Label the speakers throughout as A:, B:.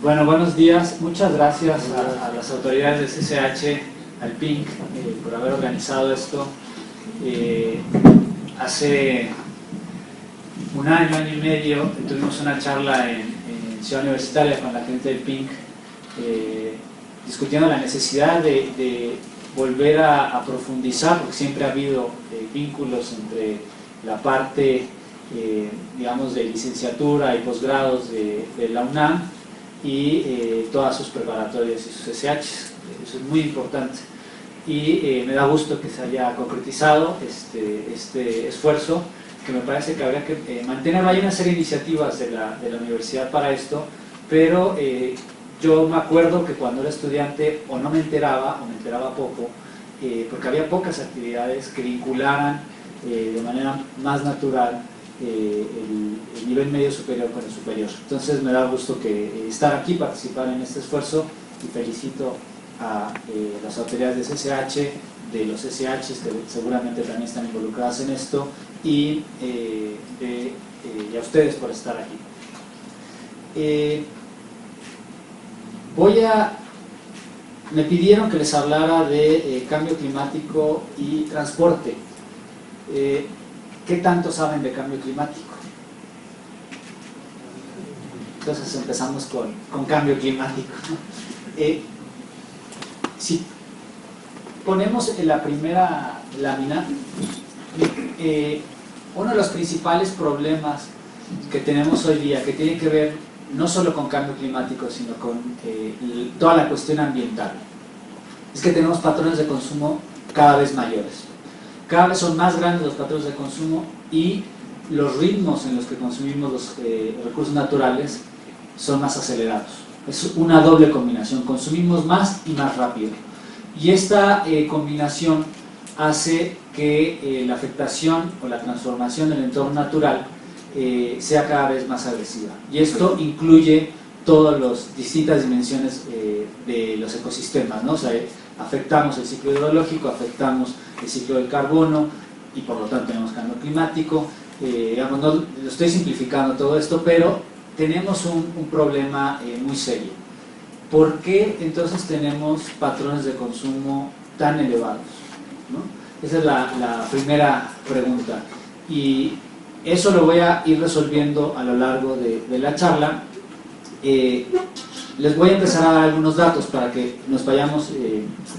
A: Bueno, buenos días. Muchas gracias a las autoridades del CCH, al PINC, por haber organizado esto. Hace un año y medio tuvimos una charla en Ciudad Universitaria con la gente del PINC, discutiendo la necesidad de volver a profundizar, porque siempre ha habido vínculos entre la parte, digamos, de licenciatura y posgrados de la UNAM y todas sus preparatorias y sus SHs. Eso es muy importante y me da gusto que se haya concretizado este esfuerzo, que me parece que habría que mantener. Hay una serie de iniciativas de la universidad para esto, pero yo me acuerdo que cuando era estudiante o no me enteraba o me enteraba poco, porque había pocas actividades que vincularan de manera más natural el nivel medio superior con el superior. Entonces me da gusto que estar aquí, participar en este esfuerzo, y felicito a las autoridades de CCH, de los SHs que seguramente también están involucradas en esto, y a ustedes por estar aquí. Me pidieron que les hablara de cambio climático y transporte. ¿Qué tanto saben de cambio climático? Entonces empezamos con cambio climático. Si ponemos en la primera lámina, uno de los principales problemas que tenemos hoy día, que tiene que ver no solo con cambio climático, sino con toda la cuestión ambiental, es que tenemos patrones de consumo cada vez mayores. Cada vez son más grandes los patrones de consumo y los ritmos en los que consumimos los recursos naturales son más acelerados. Es una doble combinación, consumimos más y más rápido. Y esta combinación hace que la afectación o la transformación del entorno natural sea cada vez más agresiva. Y esto incluye todas las distintas dimensiones de los ecosistemas, ¿no? O sea, afectamos el ciclo hidrológico, afectamos el ciclo del carbono y por lo tanto tenemos cambio climático. Digamos, no, lo estoy simplificando todo esto, pero tenemos un problema muy serio. ¿Por qué entonces tenemos patrones de consumo tan elevados, ¿no? Esa es la primera pregunta, y eso lo voy a ir resolviendo a lo largo de la charla. Les voy a empezar a dar algunos datos para que nos vayamos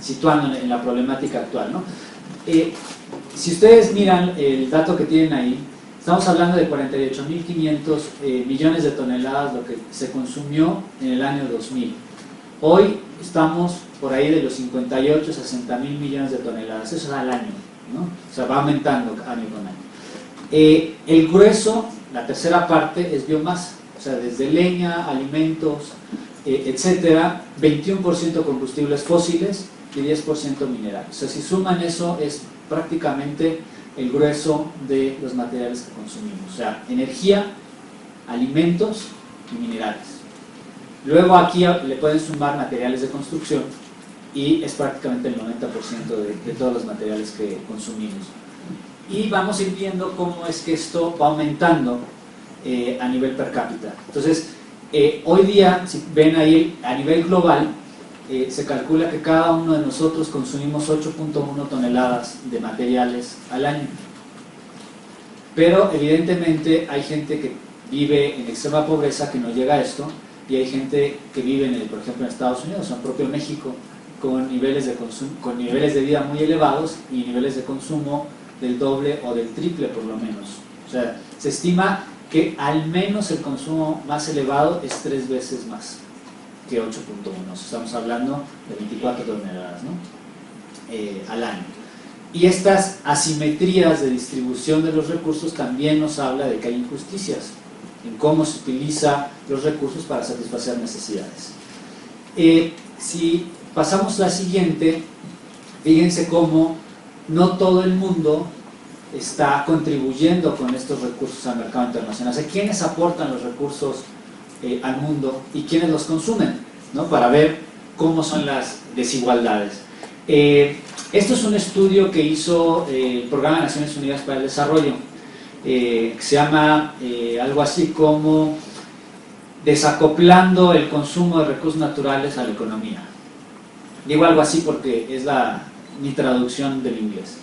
A: situando en la problemática actual, ¿no? Si ustedes miran el dato que tienen ahí, estamos hablando de 48.500 millones de toneladas lo que se consumió en el año 2000. Hoy estamos por ahí de los 58, 60.000 millones de toneladas, eso es al año, ¿no? O sea, va aumentando año con año. El grueso, la tercera parte, es biomasa, o sea, desde leña, alimentos, etcétera, 21% combustibles fósiles y 10% minerales. O sea, si suman eso, es prácticamente el grueso de los materiales que consumimos, o sea, energía, alimentos y minerales. Luego aquí le pueden sumar materiales de construcción y es prácticamente el 90% de todos los materiales que consumimos. Y vamos a ir viendo cómo es que esto va aumentando a nivel per cápita. Entonces, hoy día, si ven ahí, a nivel global, se calcula que cada uno de nosotros consumimos 8.1 toneladas de materiales al año. Pero evidentemente hay gente que vive en extrema pobreza que no llega a esto, y hay gente que vive, por ejemplo, en Estados Unidos o en propio México, con niveles de consumo, con niveles de vida muy elevados y niveles de consumo del doble o del triple por lo menos. O sea, se estima que al menos el consumo más elevado es 3 veces más que 8.1. Estamos hablando de 24 toneladas, ¿no? Al año. Y estas asimetrías de distribución de los recursos también nos habla de que hay injusticias en cómo se utilizan los recursos para satisfacer necesidades. Si pasamos a la siguiente, fíjense cómo no todo el mundo está contribuyendo con estos recursos al mercado internacional. O sea, ¿quiénes aportan los recursos al mundo y quiénes los consumen, ¿no? Para ver cómo son las desigualdades. Esto es un estudio que hizo el Programa de Naciones Unidas para el Desarrollo, que se llama algo así como desacoplando el consumo de recursos naturales a la economía. Digo algo así porque es mi traducción del inglés.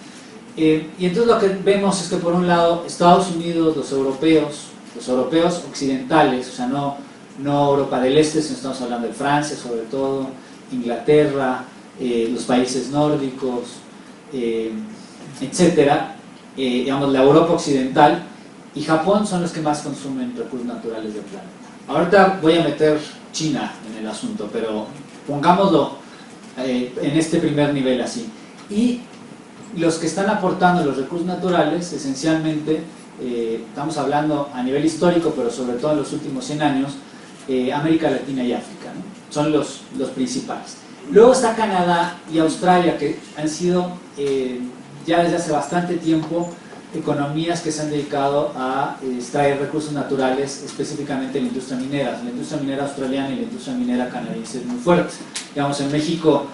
A: Y entonces lo que vemos es que por un lado Estados Unidos, los europeos occidentales, o sea, no Europa del Este, sino estamos hablando de Francia sobre todo, Inglaterra, los países nórdicos, etcétera, digamos la Europa occidental y Japón son los que más consumen recursos naturales del planeta. Ahorita voy a meter China en el asunto, pero pongámoslo en este primer nivel así. Y los que están aportando los recursos naturales, esencialmente, estamos hablando a nivel histórico, pero sobre todo en los últimos 100 años, América Latina y África, ¿no? Son los principales. Luego está Canadá y Australia, que han sido ya desde hace bastante tiempo economías que se han dedicado a extraer recursos naturales, específicamente en la industria minera. La industria minera australiana y la industria minera canadiense es muy fuerte. Digamos, en México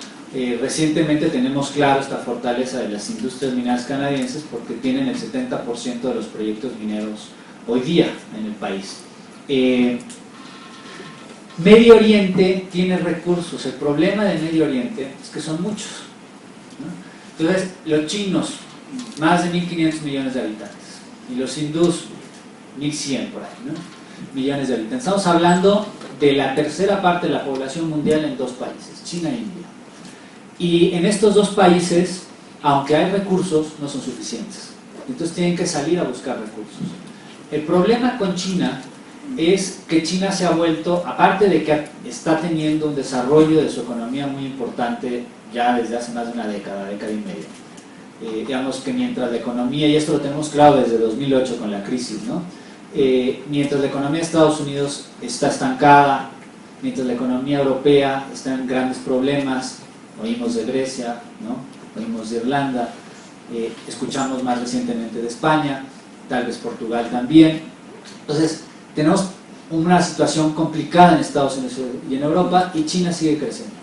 A: recientemente tenemos claro esta fortaleza de las industrias mineras canadienses porque tienen el 70% de los proyectos mineros hoy día en el país. Medio Oriente tiene recursos. El problema del Medio Oriente es que son muchos, ¿no? Entonces, los chinos, más de 1.500 millones de habitantes, y los hindús, 1.100 por ahí, ¿no? Millones de habitantes. Estamos hablando de la tercera parte de la población mundial en dos países, China e India. Y en estos dos países, aunque hay recursos, no son suficientes. Entonces tienen que salir a buscar recursos. El problema con China es que China se ha vuelto, aparte de que está teniendo un desarrollo de su economía muy importante ya desde hace más de una década y media. Digamos que mientras la economía, y esto lo tenemos claro desde 2008 con la crisis, ¿no? Mientras la economía de Estados Unidos está estancada, mientras la economía europea está en grandes problemas, oímos de Grecia, ¿no? Oímos de Irlanda, escuchamos más recientemente de España, tal vez Portugal también. Entonces, tenemos una situación complicada en Estados Unidos y en Europa, y China sigue creciendo.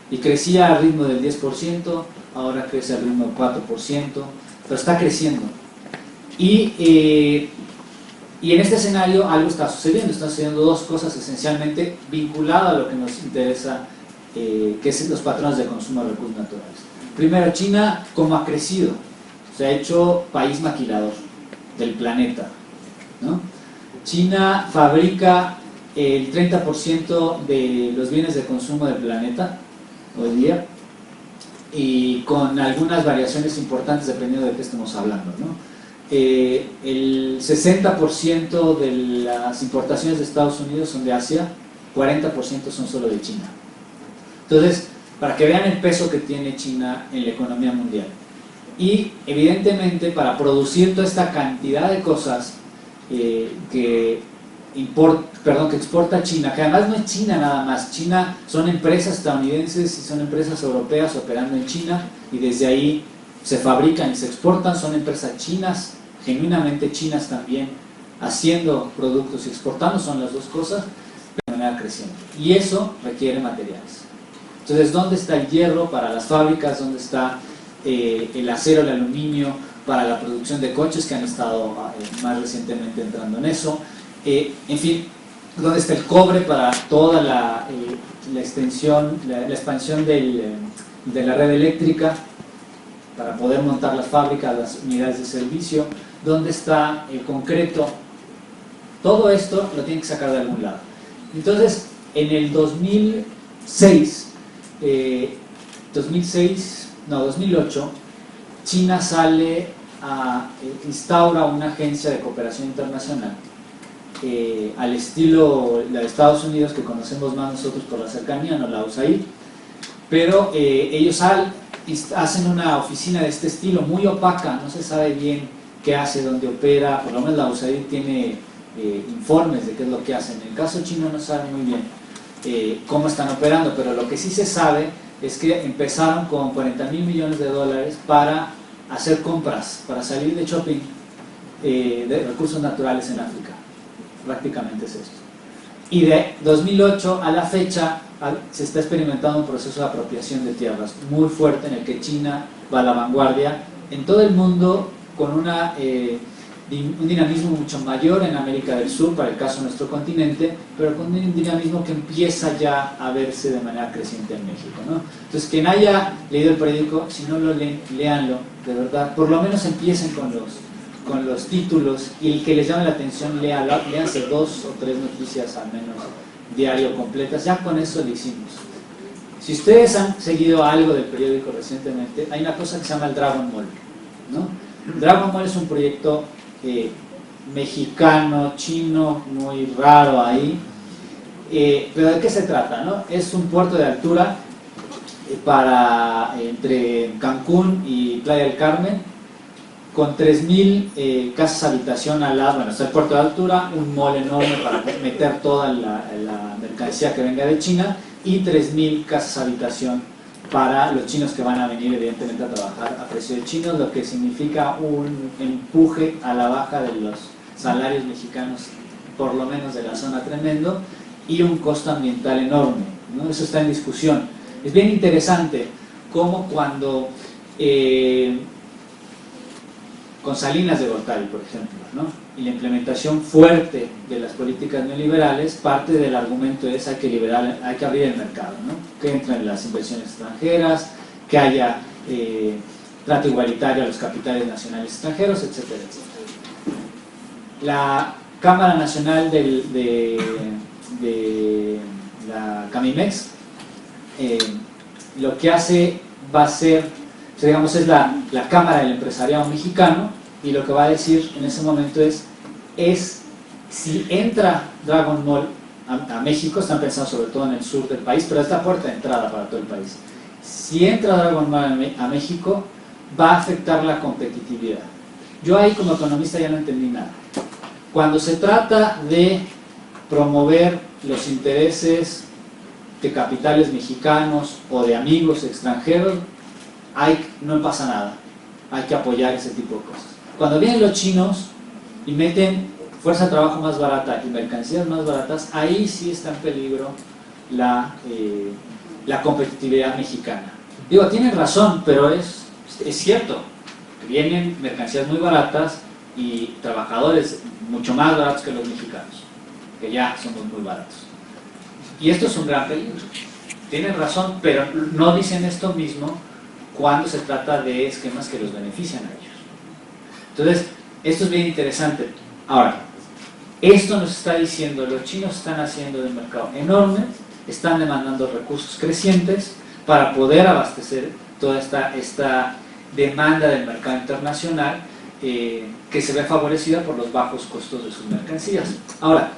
A: Y crecía al ritmo del 10%, ahora crece al ritmo del 4%, pero está creciendo. Y en este escenario algo está sucediendo. Están sucediendo dos cosas esencialmente vinculadas a lo que nos interesa, que es los patrones de consumo de recursos naturales. Primero, China, como ha crecido, se ha hecho país maquilador del planeta, ¿no? China fabrica el 30% de los bienes de consumo del planeta hoy día, y con algunas variaciones importantes dependiendo de qué estemos hablando, ¿no? El 60% de las importaciones de Estados Unidos son de Asia, 40% son solo de China. Entonces, para que vean el peso que tiene China en la economía mundial. Y evidentemente para producir toda esta cantidad de cosas que exporta China, que además no es China nada más, China son empresas estadounidenses y son empresas europeas operando en China, y desde ahí se fabrican y se exportan, son empresas chinas, genuinamente chinas también, haciendo productos y exportando, son las dos cosas, de manera creciente. Y eso requiere materiales. Entonces, ¿dónde está el hierro para las fábricas? ¿Dónde está el acero, el aluminio para la producción de coches, que han estado más recientemente entrando en eso? En fin, ¿dónde está el cobre para toda la expansión de la red eléctrica, para poder montar las fábricas, las unidades de servicio? ¿Dónde está el concreto? Todo esto lo tienen que sacar de algún lado. Entonces, en el 2008, China instaura una agencia de cooperación internacional, al estilo de Estados Unidos, que conocemos más nosotros por la cercanía, no la USAID, pero ellos hacen una oficina de este estilo, muy opaca, no se sabe bien qué hace, dónde opera, por lo menos la USAID tiene informes de qué es lo que hacen. En el caso chino no sabe muy bien cómo están operando, pero lo que sí se sabe es que empezaron con $40.000 millones para hacer compras, para salir de shopping de recursos naturales en África. Prácticamente es esto. Y de 2008 a la fecha se está experimentando un proceso de apropiación de tierras muy fuerte, en el que China va a la vanguardia en todo el mundo, con una un dinamismo mucho mayor en América del Sur, para el caso de nuestro continente, pero con un dinamismo que empieza ya a verse de manera creciente en México, ¿no? Entonces, quien haya leído el periódico, si no lo leen, léanlo, de verdad, por lo menos empiecen con los títulos, y el que les llame la atención, léanse 2 o 3 noticias al menos diario completas, ya con eso lo hicimos. Si ustedes han seguido algo del periódico recientemente, hay una cosa que se llama el Dragon Mall, ¿no? Dragon Mall es un proyecto mexicano, chino, muy raro ahí, pero ¿de qué se trata, no? Es un puerto de altura entre Cancún y Playa del Carmen, con 3.000 casas habitación al lado. Bueno, está el puerto de altura, un mall enorme para meter toda la mercancía que venga de China, y 3.000 casas habitación para los chinos que van a venir evidentemente a trabajar a precio de chinos, lo que significa un empuje a la baja de los salarios mexicanos, por lo menos de la zona, tremendo, y un costo ambiental enorme, ¿no? Eso está en discusión. Es bien interesante cómo cuando con Salinas de Gortari, por ejemplo, ¿no? Y la implementación fuerte de las políticas neoliberales, parte del argumento es hay que abrir el mercado, ¿no? Que entren las inversiones extranjeras, que haya trato igualitario a los capitales nacionales extranjeros, etcétera, etcétera. La Cámara Nacional de la Camimex lo que hace va a ser, digamos, es la Cámara del Empresariado Mexicano, y lo que va a decir en ese momento es si entra Dragon Mall a México, están pensando sobre todo en el sur del país, pero es la puerta de entrada para todo el país. Si entra Dragon Mall a México, va a afectar la competitividad. Yo ahí como economista ya no entendí nada. Cuando se trata de promover los intereses de capitales mexicanos o de amigos extranjeros, no pasa nada, hay que apoyar ese tipo de cosas. Cuando vienen los chinos y meten fuerza de trabajo más barata y mercancías más baratas, ahí sí está en peligro la competitividad mexicana. Digo, tienen razón, pero es cierto, vienen mercancías muy baratas y trabajadores mucho más baratos que los mexicanos, que ya somos muy baratos. Y esto es un gran peligro. Tienen razón, pero no dicen esto mismo cuando se trata de esquemas que los benefician a ellos. Entonces, esto es bien interesante. Ahora, esto nos está diciendo, los chinos están haciendo de un mercado enorme, están demandando recursos crecientes para poder abastecer toda esta demanda del mercado internacional, que se ve favorecida por los bajos costos de sus mercancías. Ahora,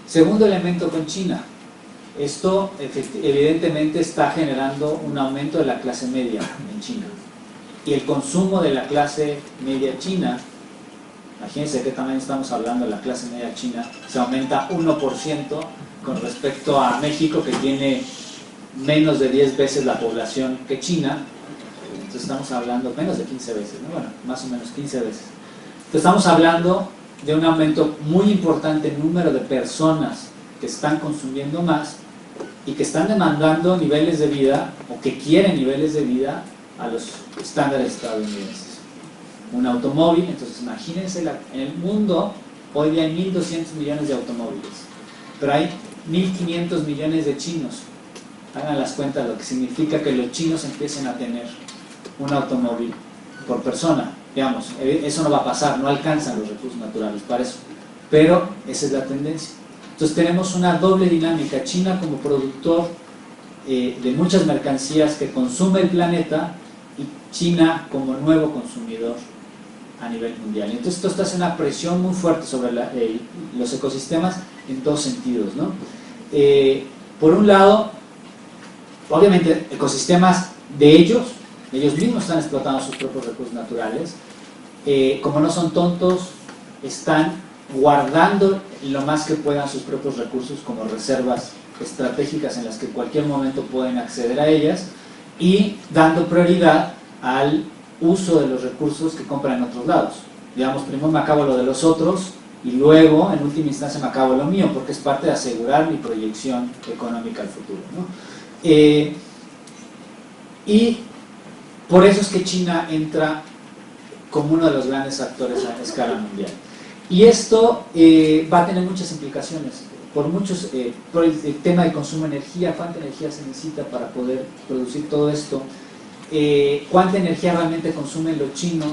A: segundo elemento con China. Esto evidentemente está generando un aumento de la clase media en China. Y el consumo de la clase media china, imagínense qué tamaño estamos hablando de la clase media china, se aumenta 1% con respecto a México, que tiene menos de 10 veces la población que China. Entonces estamos hablando menos de 15 veces, ¿no? Bueno, más o menos 15 veces. Entonces estamos hablando de un aumento muy importante en número de personas que están consumiendo más y que están demandando niveles de vida, o que quieren niveles de vida a los estándares estadounidenses. Un automóvil, entonces imagínense, en el mundo hoy día hay 1.200 millones de automóviles, pero hay 1.500 millones de chinos. Hagan las cuentas lo que significa que los chinos empiecen a tener un automóvil por persona. Digamos, eso no va a pasar, no alcanzan los recursos naturales para eso, pero esa es la tendencia. Entonces tenemos una doble dinámica: China como productor de muchas mercancías que consume el planeta, y China como nuevo consumidor a nivel mundial. Entonces esto está haciendo una presión muy fuerte sobre los ecosistemas en dos sentidos, ¿no? Por un lado, obviamente ecosistemas de ellos mismos están explotando sus propios recursos naturales, como no son tontos, están guardando lo más que puedan sus propios recursos como reservas estratégicas en las que en cualquier momento pueden acceder a ellas, y dando prioridad al uso de los recursos que compran en otros lados. Digamos, primero me acabo lo de los otros y luego, en última instancia, me acabo lo mío, porque es parte de asegurar mi proyección económica al futuro, ¿no? Y por eso es que China entra como uno de los grandes actores a escala mundial. Y esto va a tener muchas implicaciones, por el tema del consumo de energía, cuánta energía se necesita para poder producir todo esto, cuánta energía realmente consumen los chinos,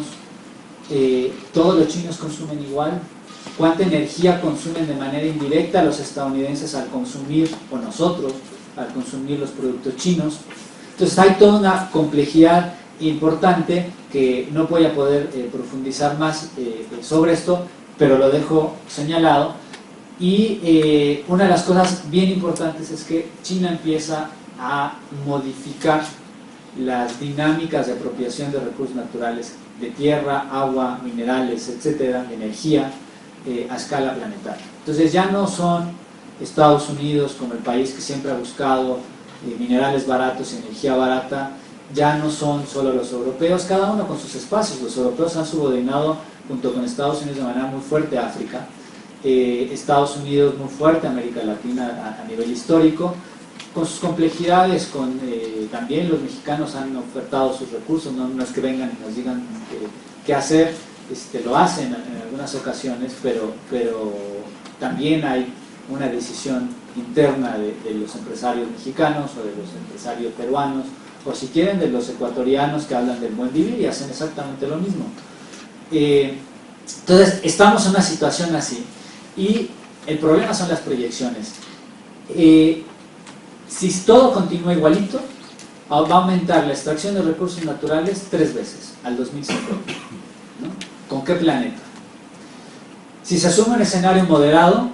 A: todos los chinos consumen igual, cuánta energía consumen de manera indirecta los estadounidenses al consumir, o nosotros, al consumir los productos chinos. Entonces hay toda una complejidad importante que no voy a poder profundizar más sobre esto, pero lo dejo señalado. Y una de las cosas bien importantes es que China empieza a modificar las dinámicas de apropiación de recursos naturales, de tierra, agua, minerales, etcétera, energía, a escala planetaria. Entonces ya no son Estados Unidos como el país que siempre ha buscado minerales baratos y energía barata, ya no son solo los europeos, cada uno con sus espacios. Los europeos han subordinado junto con Estados Unidos de manera muy fuerte a África, Estados Unidos muy fuerte a América Latina a nivel histórico, con sus complejidades, también los mexicanos han ofertado sus recursos, no es que vengan y nos digan qué hacer, lo hacen en algunas ocasiones, pero también hay una decisión interna de los empresarios mexicanos o de los empresarios peruanos, o si quieren de los ecuatorianos que hablan del buen vivir y hacen exactamente lo mismo. Entonces estamos en una situación así y el problema son las proyecciones. Si todo continúa igualito, va a aumentar la extracción de recursos naturales 3 veces al 2050, ¿no? ¿Con qué planeta? Si se asume un escenario moderado,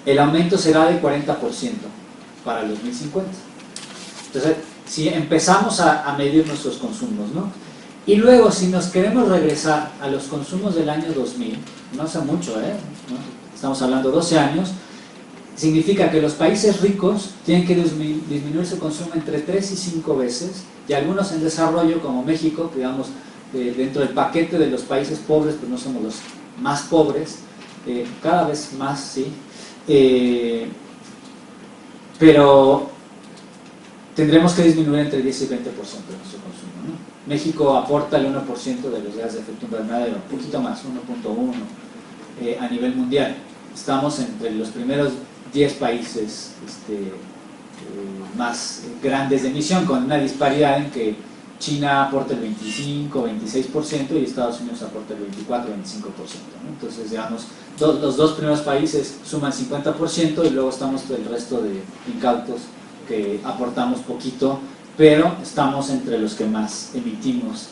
A: el aumento será del 40% para el 2050. Entonces, si empezamos a medir nuestros consumos, ¿no? Y luego, si nos queremos regresar a los consumos del año 2000, no hace mucho, ¿no? Estamos hablando de 12 años, significa que los países ricos tienen que disminuir su consumo entre 3 y 5 veces, y algunos en desarrollo, como México, que digamos, dentro del paquete de los países pobres, pues no somos los más pobres, cada vez más, sí, pero tendremos que disminuir entre 10 y 20% de nuestro consumo, ¿no? México aporta el 1% de los gases de efecto invernadero, un poquito más, 1.1 a nivel mundial. Estamos entre los primeros 10 países más grandes de emisión, con una disparidad en que China aporta el 25-26% y Estados Unidos aporta el 24-25%, ¿no? Entonces, digamos, los dos primeros países suman 50% y luego estamos el resto de incautos que aportamos poquito, pero estamos entre los que más emitimos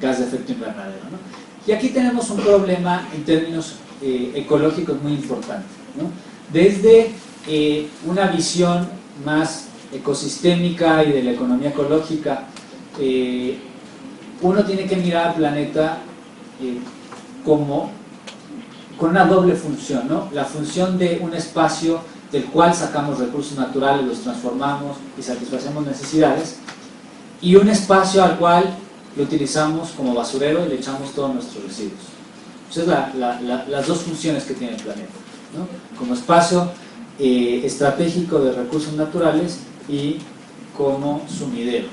A: gas de efecto invernadero, ¿no? Y aquí tenemos un problema en términos ecológicos muy importante, ¿no? Desde una visión más ecosistémica y de la economía ecológica, uno tiene que mirar al planeta como con una doble función, ¿no? La función de un espacio del cual sacamos recursos naturales, los transformamos y satisfacemos necesidades, y un espacio al cual lo utilizamos como basurero y le echamos todos nuestros residuos. Esas son las dos funciones que tiene el planeta, ¿no? Como espacio estratégico de recursos naturales y como sumidero.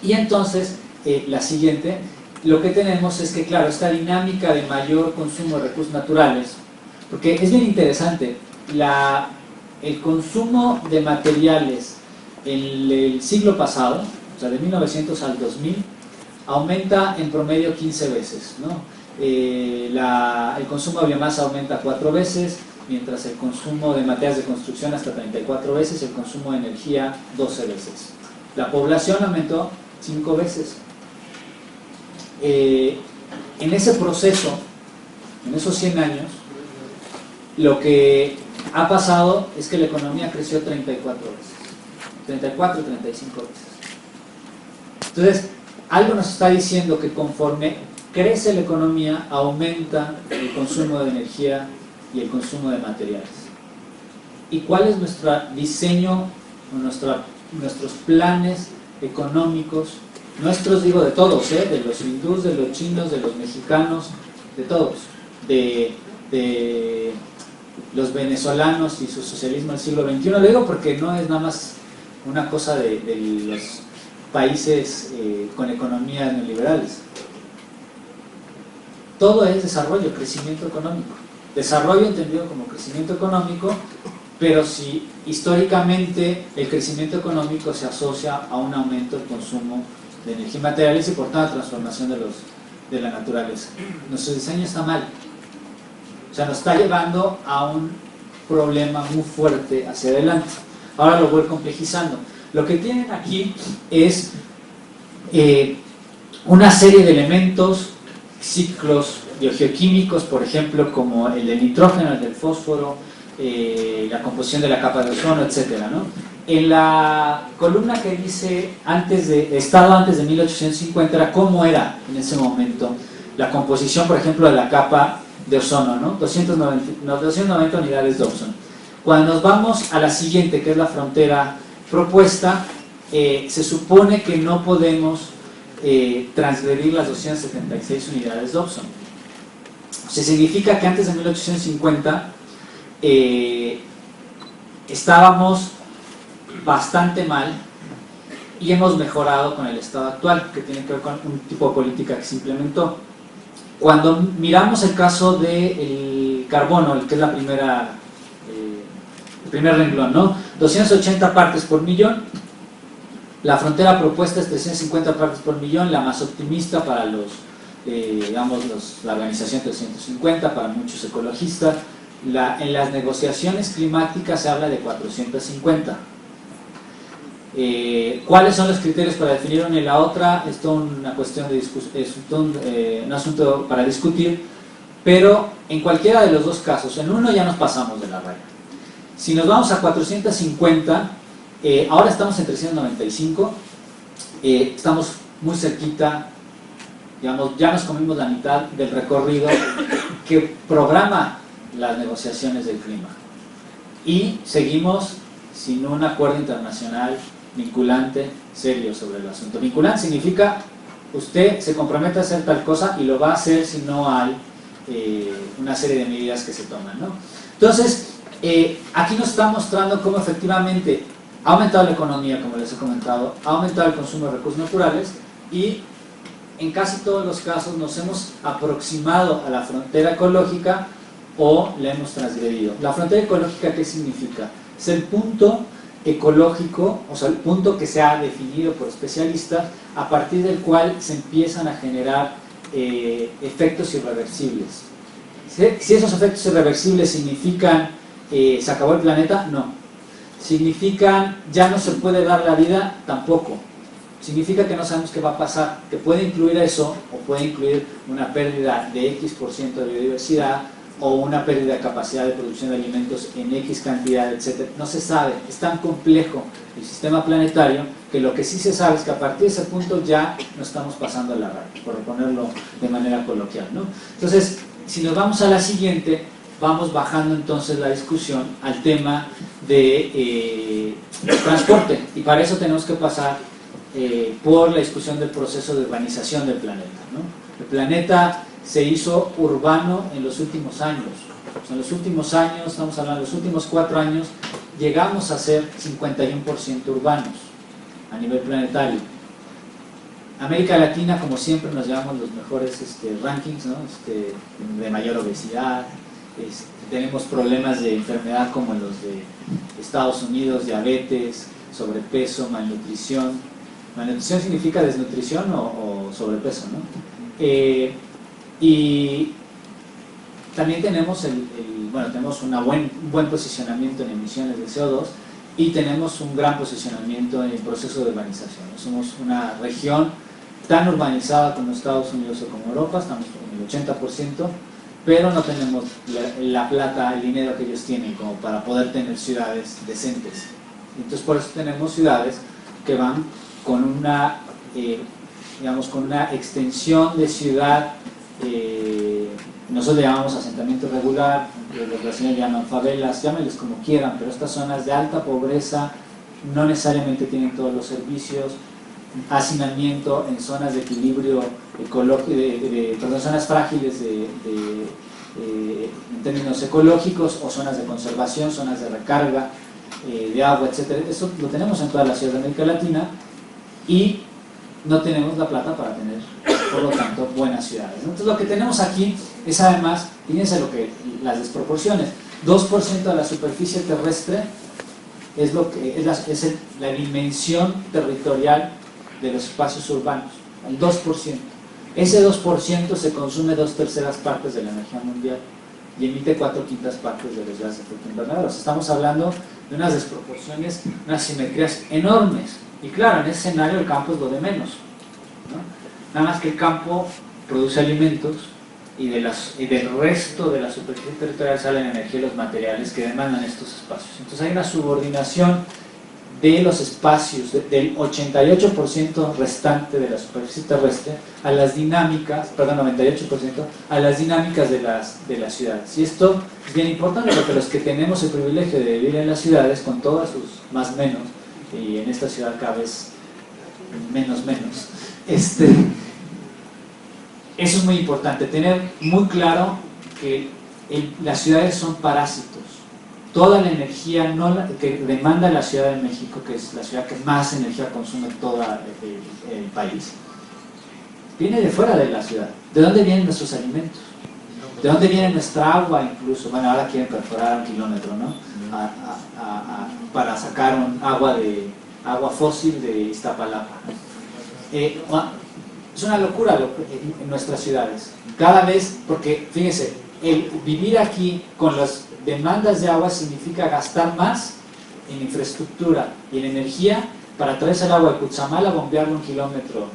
A: Y entonces, la siguiente, lo que tenemos es que, claro, esta dinámica de mayor consumo de recursos naturales, porque es bien interesante, el consumo de materiales en el siglo pasado, o sea, de 1900 al 2000, aumenta en promedio 15 veces, ¿no? El consumo de biomasa aumenta 4 veces, mientras el consumo de materiales de construcción hasta 34 veces, el consumo de energía 12 veces. La población aumentó 5 veces. En ese proceso, en esos 100 años, lo que ha pasado es que la economía creció 34 veces, 34 y 35 veces. Entonces, algo nos está diciendo que conforme crece la economía, aumenta el consumo de energía y el consumo de materiales. ¿Y cuál es nuestro diseño, nuestros planes económicos? Nuestros, digo, de todos, de los hindús, de los chinos, de los mexicanos, de todos, de los venezolanos y su socialismo del siglo XXI. Lo digo porque no es nada más una cosa de los países con economías neoliberales. todo es desarrollo, crecimiento económico. Desarrollo entendido como crecimiento económico, pero si históricamente el crecimiento económico se asocia a un aumento del consumo de energía materiales y por tanto transformación de la naturaleza. Nuestro diseño está mal. O sea, nos está llevando a un problema muy fuerte hacia adelante. Ahora lo voy complejizando. Lo que tienen aquí es una serie de elementos, ciclos biogeoquímicos, por ejemplo, como el del nitrógeno, el del fósforo, la composición de la capa de ozono, etcétera, ¿no? En la columna que dice estado antes de 1850 era cómo era en ese momento la composición, por ejemplo, de la capa de ozono, ¿no? 290 unidades de ozono. Cuando nos vamos a la siguiente, que es la frontera propuesta, se supone que no podemos transgredir las 276 unidades de ozono. O sea, significa que antes de 1850 estábamos bastante mal y hemos mejorado con el estado actual, que tiene que ver con un tipo de política que se implementó. Cuando miramos el caso del carbono, el que es el primer renglón, ¿no? 280 partes por millón, la frontera propuesta es 350 partes por millón, la más optimista para la organización 350, para muchos ecologistas. En las negociaciones climáticas se habla de 450. ¿Cuáles son los criterios para definir una y la otra? Es toda una cuestión de un asunto para discutir, pero en cualquiera de los dos casos, en uno ya nos pasamos de la raya. Si nos vamos a 450, ahora estamos en 395, estamos muy cerquita, digamos, ya nos comimos la mitad del recorrido que programa las negociaciones del clima. Y seguimos sin un acuerdo internacional vinculante serio sobre el asunto. Vinculante significa usted se compromete a hacer tal cosa y lo va a hacer si no hay una serie de medidas que se toman, ¿no? Entonces, aquí nos está mostrando cómo efectivamente ha aumentado la economía, como les he comentado, ha aumentado el consumo de recursos naturales y en casi todos los casos nos hemos aproximado a la frontera ecológica o la hemos transgredido. La frontera ecológica, ¿qué significa? Es el punto ecológico, o sea, el punto que se ha definido por especialistas, a partir del cual se empiezan a generar efectos irreversibles. Si esos efectos irreversibles significan se acabó el planeta, no. Significan ya no se puede dar la vida, tampoco. Significa que no sabemos qué va a pasar, que puede incluir eso, o puede incluir una pérdida de X% de biodiversidad, o una pérdida de capacidad de producción de alimentos en X cantidad, etc. No se sabe, es tan complejo el sistema planetario que lo que sí se sabe es que a partir de ese punto ya nos estamos pasando la raya, por ponerlo de manera coloquial, ¿no? Entonces, si nos vamos a la siguiente, vamos bajando entonces la discusión al tema de transporte, y para eso tenemos que pasar por la discusión del proceso de urbanización del planeta, ¿no? El planeta se hizo urbano en los últimos años. O sea, en los últimos años, estamos hablando de los últimos 4 años, llegamos a ser 51% urbanos a nivel planetario. América Latina, como siempre, nos llevamos los mejores rankings, ¿no? De mayor obesidad, tenemos problemas de enfermedad como los de Estados Unidos, diabetes, sobrepeso, malnutrición. Malnutrición significa desnutrición o sobrepeso, ¿no? Y también tenemos tenemos un buen posicionamiento en emisiones de CO2 y tenemos un gran posicionamiento en el proceso de urbanización. Somos una región tan urbanizada como Estados Unidos o como Europa, estamos con el 80%, pero no tenemos la plata, el dinero que ellos tienen como para poder tener ciudades decentes. Entonces por eso tenemos ciudades que van con una con una extensión de ciudad, nosotros le llamamos asentamiento regular, los brasileños llaman favelas, llámenles como quieran, pero estas zonas de alta pobreza no necesariamente tienen todos los servicios, hacinamiento en zonas de equilibrio ecológico, zonas frágiles en términos ecológicos, o zonas de conservación, zonas de recarga de agua, etc. Eso lo tenemos en todas las ciudades de América Latina y no tenemos la plata para tener por lo tanto, buenas ciudades, ¿no? Entonces, lo que tenemos aquí es además, fíjense las desproporciones, 2% de la superficie terrestre es la dimensión territorial de los espacios urbanos, el 2%. Ese 2% se consume 2/3 partes de la energía mundial y emite 4/5 partes de los gases de efecto invernadero. Estamos hablando de unas desproporciones, unas simetrías enormes. Y claro, en ese escenario el campo es lo de menos, ¿no? Nada más que el campo produce alimentos y del resto de la superficie territorial salen energía y los materiales que demandan estos espacios. Entonces hay una subordinación de los espacios, del 88% restante de la superficie terrestre a las dinámicas, perdón, 98%, a las dinámicas de las ciudades. Y esto es bien importante porque los que tenemos el privilegio de vivir en las ciudades, con todas sus más menos, y en esta ciudad cada vez menos, eso es muy importante, tener muy claro que las ciudades son parásitos. Toda la energía que demanda la Ciudad de México, que es la ciudad que más energía consume todo el país, viene de fuera de la ciudad. ¿De dónde vienen nuestros alimentos? ¿De dónde viene nuestra agua incluso? Bueno, ahora quieren perforar 1 kilómetro, ¿no? Para sacar agua fósil de Iztapalapa. Es una locura en nuestras ciudades. Cada vez, porque fíjense, el vivir aquí con las demandas de agua significa gastar más en infraestructura y en energía para traerse el agua de Cutzamala, bombearlo 1 kilómetro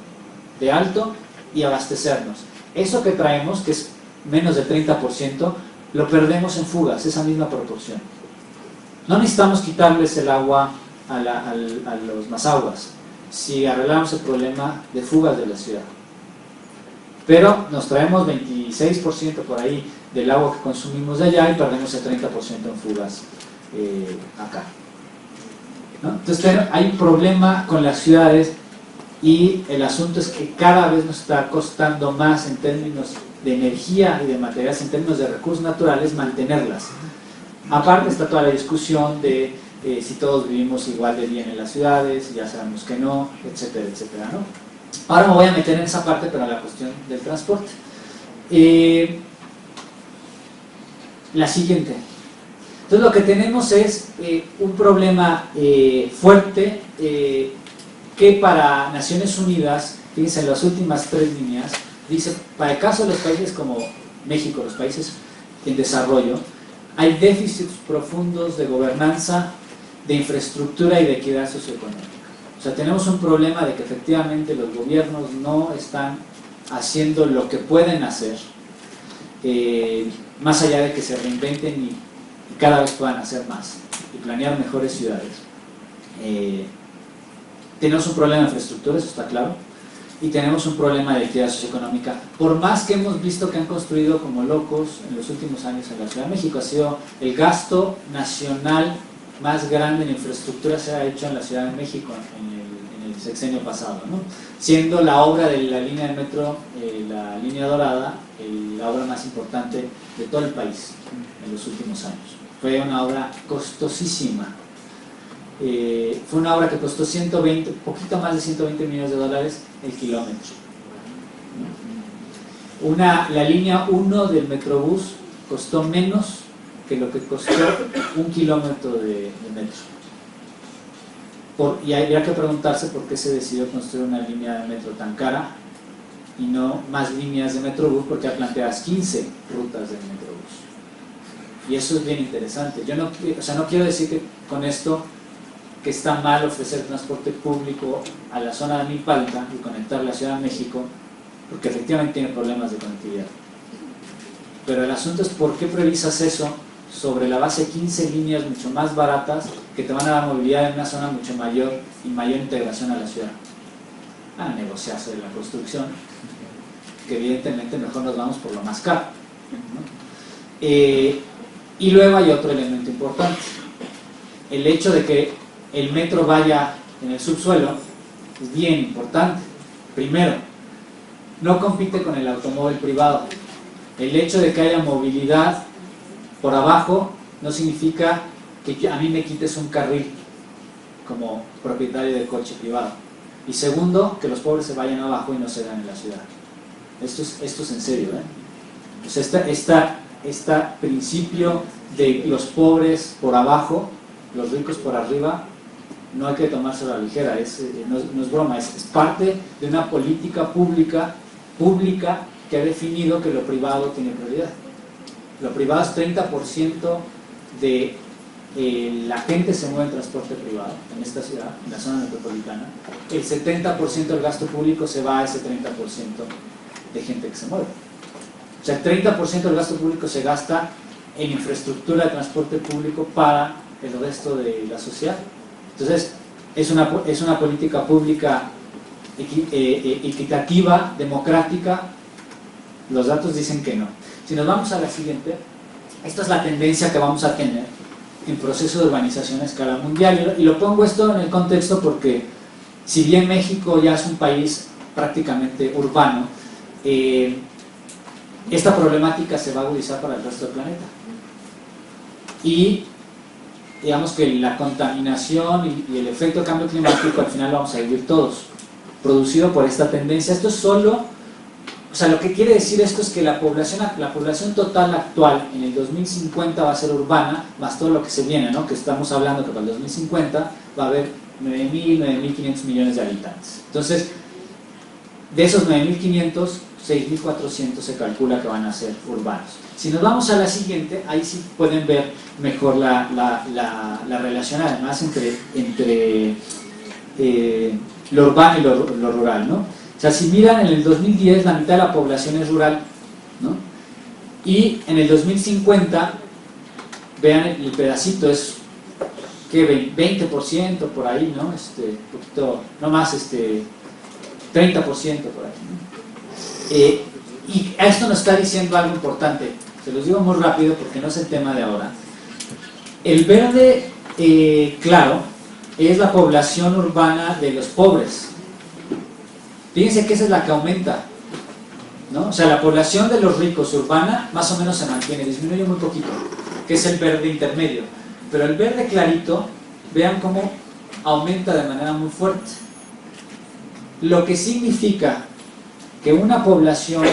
A: de alto y abastecernos. Eso que traemos, que es menos del 30%, lo perdemos en fugas, esa misma proporción. No necesitamos quitarles el agua a los mazahuas si arreglamos el problema de fugas de la ciudad. Pero nos traemos 26% por ahí del agua que consumimos de allá y perdemos el 30% en fugas acá, ¿no? Entonces hay un problema con las ciudades y el asunto es que cada vez nos está costando más en términos de energía y de materiales, en términos de recursos naturales, mantenerlas. Aparte está toda la discusión de si todos vivimos igual de bien en las ciudades, ya sabemos que no, etcétera, etcétera, ¿no? Ahora me voy a meter en esa parte, pero a la cuestión del transporte. La siguiente. Entonces lo que tenemos es un problema fuerte que para Naciones Unidas, fíjense, en las últimas 3 líneas, dice, para el caso de los países como México, los países en desarrollo, hay déficits profundos de gobernanza, de infraestructura y de equidad socioeconómica. O sea, tenemos un problema de que efectivamente los gobiernos no están haciendo lo que pueden hacer, más allá de que se reinventen y cada vez puedan hacer más y planear mejores ciudades. Tenemos un problema de infraestructura, eso está claro, y tenemos un problema de equidad socioeconómica. Por más que hemos visto que han construido como locos en los últimos años en la Ciudad de México, ha sido el gasto nacional más grande en infraestructura se ha hecho en la Ciudad de México en el sexenio pasado, ¿no? Siendo la obra de la línea de metro, la línea dorada, la obra más importante de todo el país en los últimos años. Fue una obra costosísima. Fue una obra que costó poquito más de 120 millones de dólares el kilómetro. La línea 1 del Metrobús costó menos que lo que costó 1 kilómetro de metro. Y habría que preguntarse por qué se decidió construir una línea de metro tan cara y no más líneas de Metrobús, porque hay planteadas 15 rutas del Metrobús. Y eso es bien interesante. Yo no quiero decir que con esto que está mal ofrecer transporte público a la zona de Milpalta y conectar la Ciudad de México, porque efectivamente tiene problemas de conectividad. Pero el asunto es por qué previsas eso sobre la base de 15 líneas mucho más baratas que te van a dar movilidad en una zona mucho mayor y mayor integración a la ciudad. A negociarse de la construcción, que evidentemente mejor nos vamos por lo más caro, ¿no? Y luego hay otro elemento importante, el hecho de que el metro vaya en el subsuelo es bien importante. Primero, no compite con el automóvil privado. El hecho de que haya movilidad por abajo no significa que a mí me quites un carril como propietario de coche privado. Y segundo, que los pobres se vayan abajo y no se dan en la ciudad. Esto es en serio, O sea, este principio de los pobres por abajo, los ricos por arriba, no hay que tomárselo a la ligera, no es broma, es parte de una política pública que ha definido que lo privado tiene prioridad. Lo privado es 30% de la gente se mueve en transporte privado en esta ciudad, en la zona metropolitana. El 70% del gasto público se va a ese 30% de gente que se mueve. O sea, el 30% del gasto público se gasta en infraestructura de transporte público para el resto de la sociedad. Entonces, es una política pública equitativa, democrática. Los datos dicen que no. Si nos vamos a la siguiente, esta es la tendencia que vamos a tener en proceso de urbanización a escala mundial. Y lo pongo esto en el contexto porque, si bien México ya es un país prácticamente urbano, esta problemática se va a agudizar para el resto del planeta. Y digamos que la contaminación y el efecto de cambio climático al final lo vamos a vivir todos, producido por esta tendencia. Esto es solo, o sea, lo que quiere decir esto es que la población total actual en el 2050 va a ser urbana, más todo lo que se viene, ¿no? Que estamos hablando que para el 2050 va a haber 9.000, 9.500 millones de habitantes. Entonces, de esos 9.500, 6.400 se calcula que van a ser urbanos. Si nos vamos a la siguiente, ahí sí pueden ver mejor la relación además entre lo urbano y lo rural, ¿no? O sea, si miran, en el 2010 la mitad de la población es rural, ¿no? Y en el 2050, vean el pedacito, es que 20% por ahí, ¿no? Poquito, no más, 30% por ahí, ¿no? Y esto nos está diciendo algo importante, se los digo muy rápido porque no es el tema de ahora. El verde claro es la población urbana de los pobres. Fíjense que esa es la que aumenta, ¿no? O sea, la población de los ricos urbana más o menos se mantiene, disminuye muy poquito, que es el verde intermedio. Pero el verde clarito, vean cómo aumenta de manera muy fuerte. Lo que significa que una población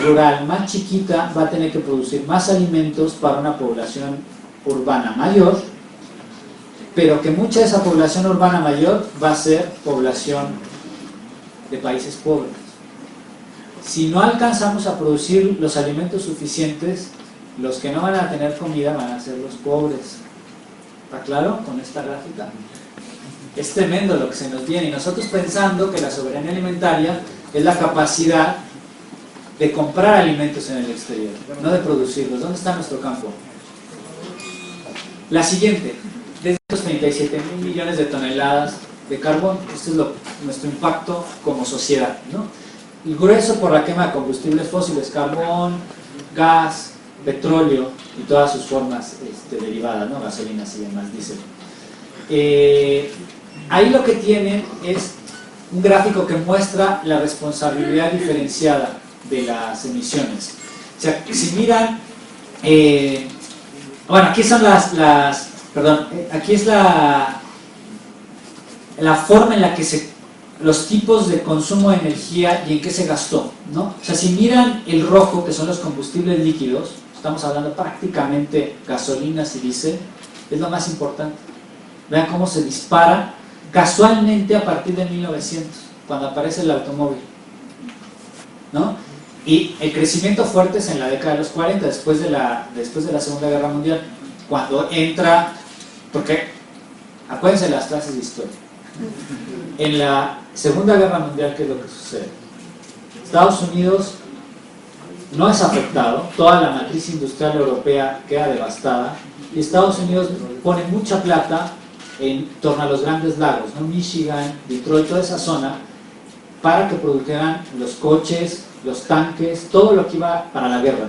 A: rural más chiquita va a tener que producir más alimentos para una población urbana mayor, pero que mucha de esa población urbana mayor va a ser población de países pobres. Si no alcanzamos a producir los alimentos suficientes, los que no van a tener comida van a ser los pobres. ¿Está claro con esta gráfica? Es tremendo lo que se nos viene, y nosotros pensando que la soberanía alimentaria es la capacidad de comprar alimentos en el exterior, no de producirlos. ¿Dónde está nuestro campo? La siguiente, de estos 37.000 millones de toneladas de carbón, este es nuestro impacto como sociedad, ¿no? El grueso por la quema de combustibles fósiles, carbón, gas, petróleo y todas sus formas derivadas, ¿no? Gasolinas y demás, diésel. Ahí lo que tienen es un gráfico que muestra la responsabilidad diferenciada de las emisiones. O sea, si miran, bueno, aquí son aquí es la forma en la que los tipos de consumo de energía y en qué se gastó, ¿no? O sea, si miran el rojo, que son los combustibles líquidos, estamos hablando prácticamente gasolinas y diésel, es lo más importante. Vean cómo se dispara casualmente a partir de 1900, cuando aparece el automóvil, ¿no? Y el crecimiento fuerte es en la década de los 40, después de la Segunda Guerra Mundial, cuando entra, porque acuérdense de las clases de historia. En la Segunda Guerra Mundial, ¿qué es lo que sucede? Estados Unidos no es afectado, toda la matriz industrial europea queda devastada, y Estados Unidos pone mucha plata en torno a los grandes lagos, ¿no? Michigan, Detroit, toda esa zona, para que produjeran los coches, los tanques, todo lo que iba para la guerra.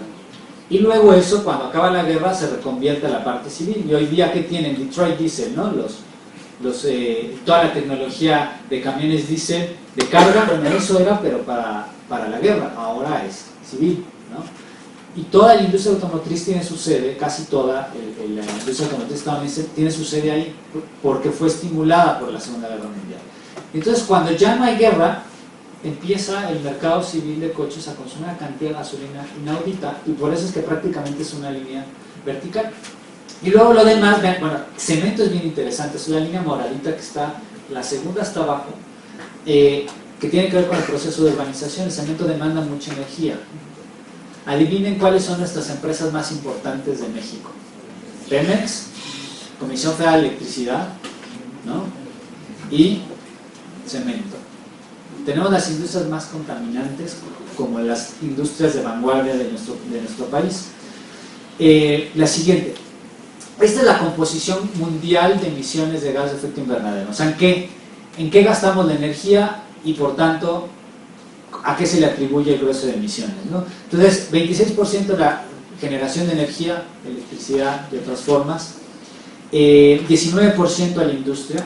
A: Y luego eso, cuando acaba la guerra, se reconvierte a la parte civil. Y hoy día, ¿qué tienen? Detroit Diesel, ¿no? Toda la tecnología de camiones diésel de carga, bueno, eso era, pero para la guerra, ahora es civil, ¿no? Y toda la industria automotriz tiene su sede, casi toda la industria automotriz estadounidense tiene su sede ahí, porque fue estimulada por la Segunda Guerra Mundial. Entonces, cuando ya no hay guerra, empieza el mercado civil de coches a consumir una cantidad de gasolina inaudita, y por eso es que prácticamente es una línea vertical. Y luego lo demás, vean, bueno, cemento es bien interesante, es la línea moradita que está, la segunda hasta abajo, que tiene que ver con el proceso de urbanización. El cemento demanda mucha energía. Adivinen cuáles son nuestras empresas más importantes de México. Pemex, Comisión Federal de Electricidad, ¿no? Y cemento. Tenemos las industrias más contaminantes, como las industrias de vanguardia de nuestro país. La siguiente. Esta es la composición mundial de emisiones de gas de efecto invernadero. O sea, ¿en qué gastamos la energía y por tanto a qué se le atribuye el grueso de emisiones, ¿no? Entonces, 26% de la generación de energía, electricidad de otras formas, 19% a la industria,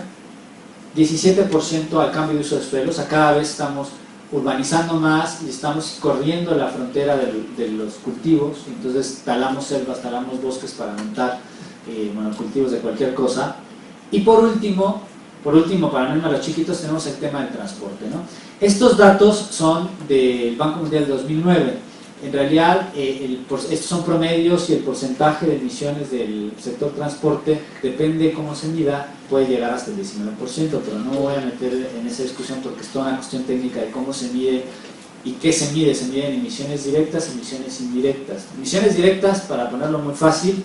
A: 17% al cambio de uso de suelos. A cada vez estamos urbanizando más y estamos corriendo la frontera de los cultivos, entonces talamos selvas, talamos bosques para montar monocultivos de cualquier cosa. Y por último, para no irnos a los chiquitos, tenemos el tema del transporte, ¿no? Estos datos son del Banco Mundial de 2009. En realidad, estos son promedios y el porcentaje de emisiones del sector transporte, depende de cómo se mida, puede llegar hasta el 19%, pero no voy a meter en esa discusión porque es toda una cuestión técnica de cómo se mide y qué se mide. Se miden emisiones directas y emisiones indirectas. Emisiones directas, para ponerlo muy fácil,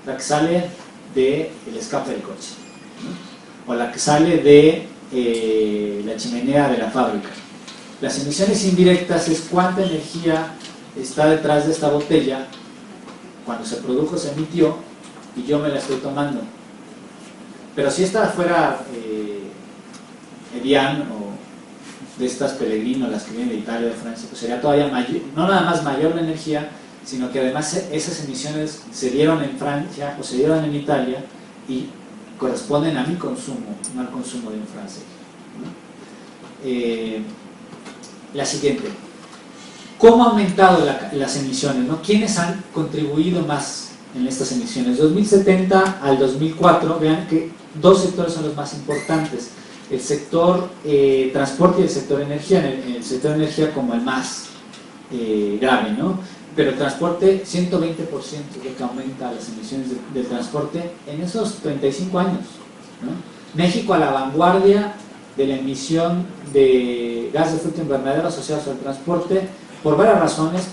A: la que sale del escape del coche, ¿no? O la que sale de la chimenea de la fábrica. Las emisiones indirectas es cuánta energía está detrás de esta botella cuando se produjo, se emitió y yo me la estoy tomando. Pero si esta fuera Evian o de estas Pellegrino, las que vienen de Italia o de Francia, pues sería todavía mayor, no nada más mayor la energía, sino que además esas emisiones se dieron en Francia o se dieron en Italia y corresponden a mi consumo, no al consumo de un francés, ¿no? La siguiente. ¿Cómo han aumentado las emisiones, ¿no? ¿Quiénes han contribuido más en estas emisiones? 2070 al 2004, vean que dos sectores son los más importantes. El sector transporte y el sector energía. En el sector energía como el más grave, ¿no? Pero el transporte, 120% es lo que aumenta las emisiones del transporte en esos 35 años, ¿no? México a la vanguardia de la emisión de gas de efecto invernadero asociados al transporte, por varias razones,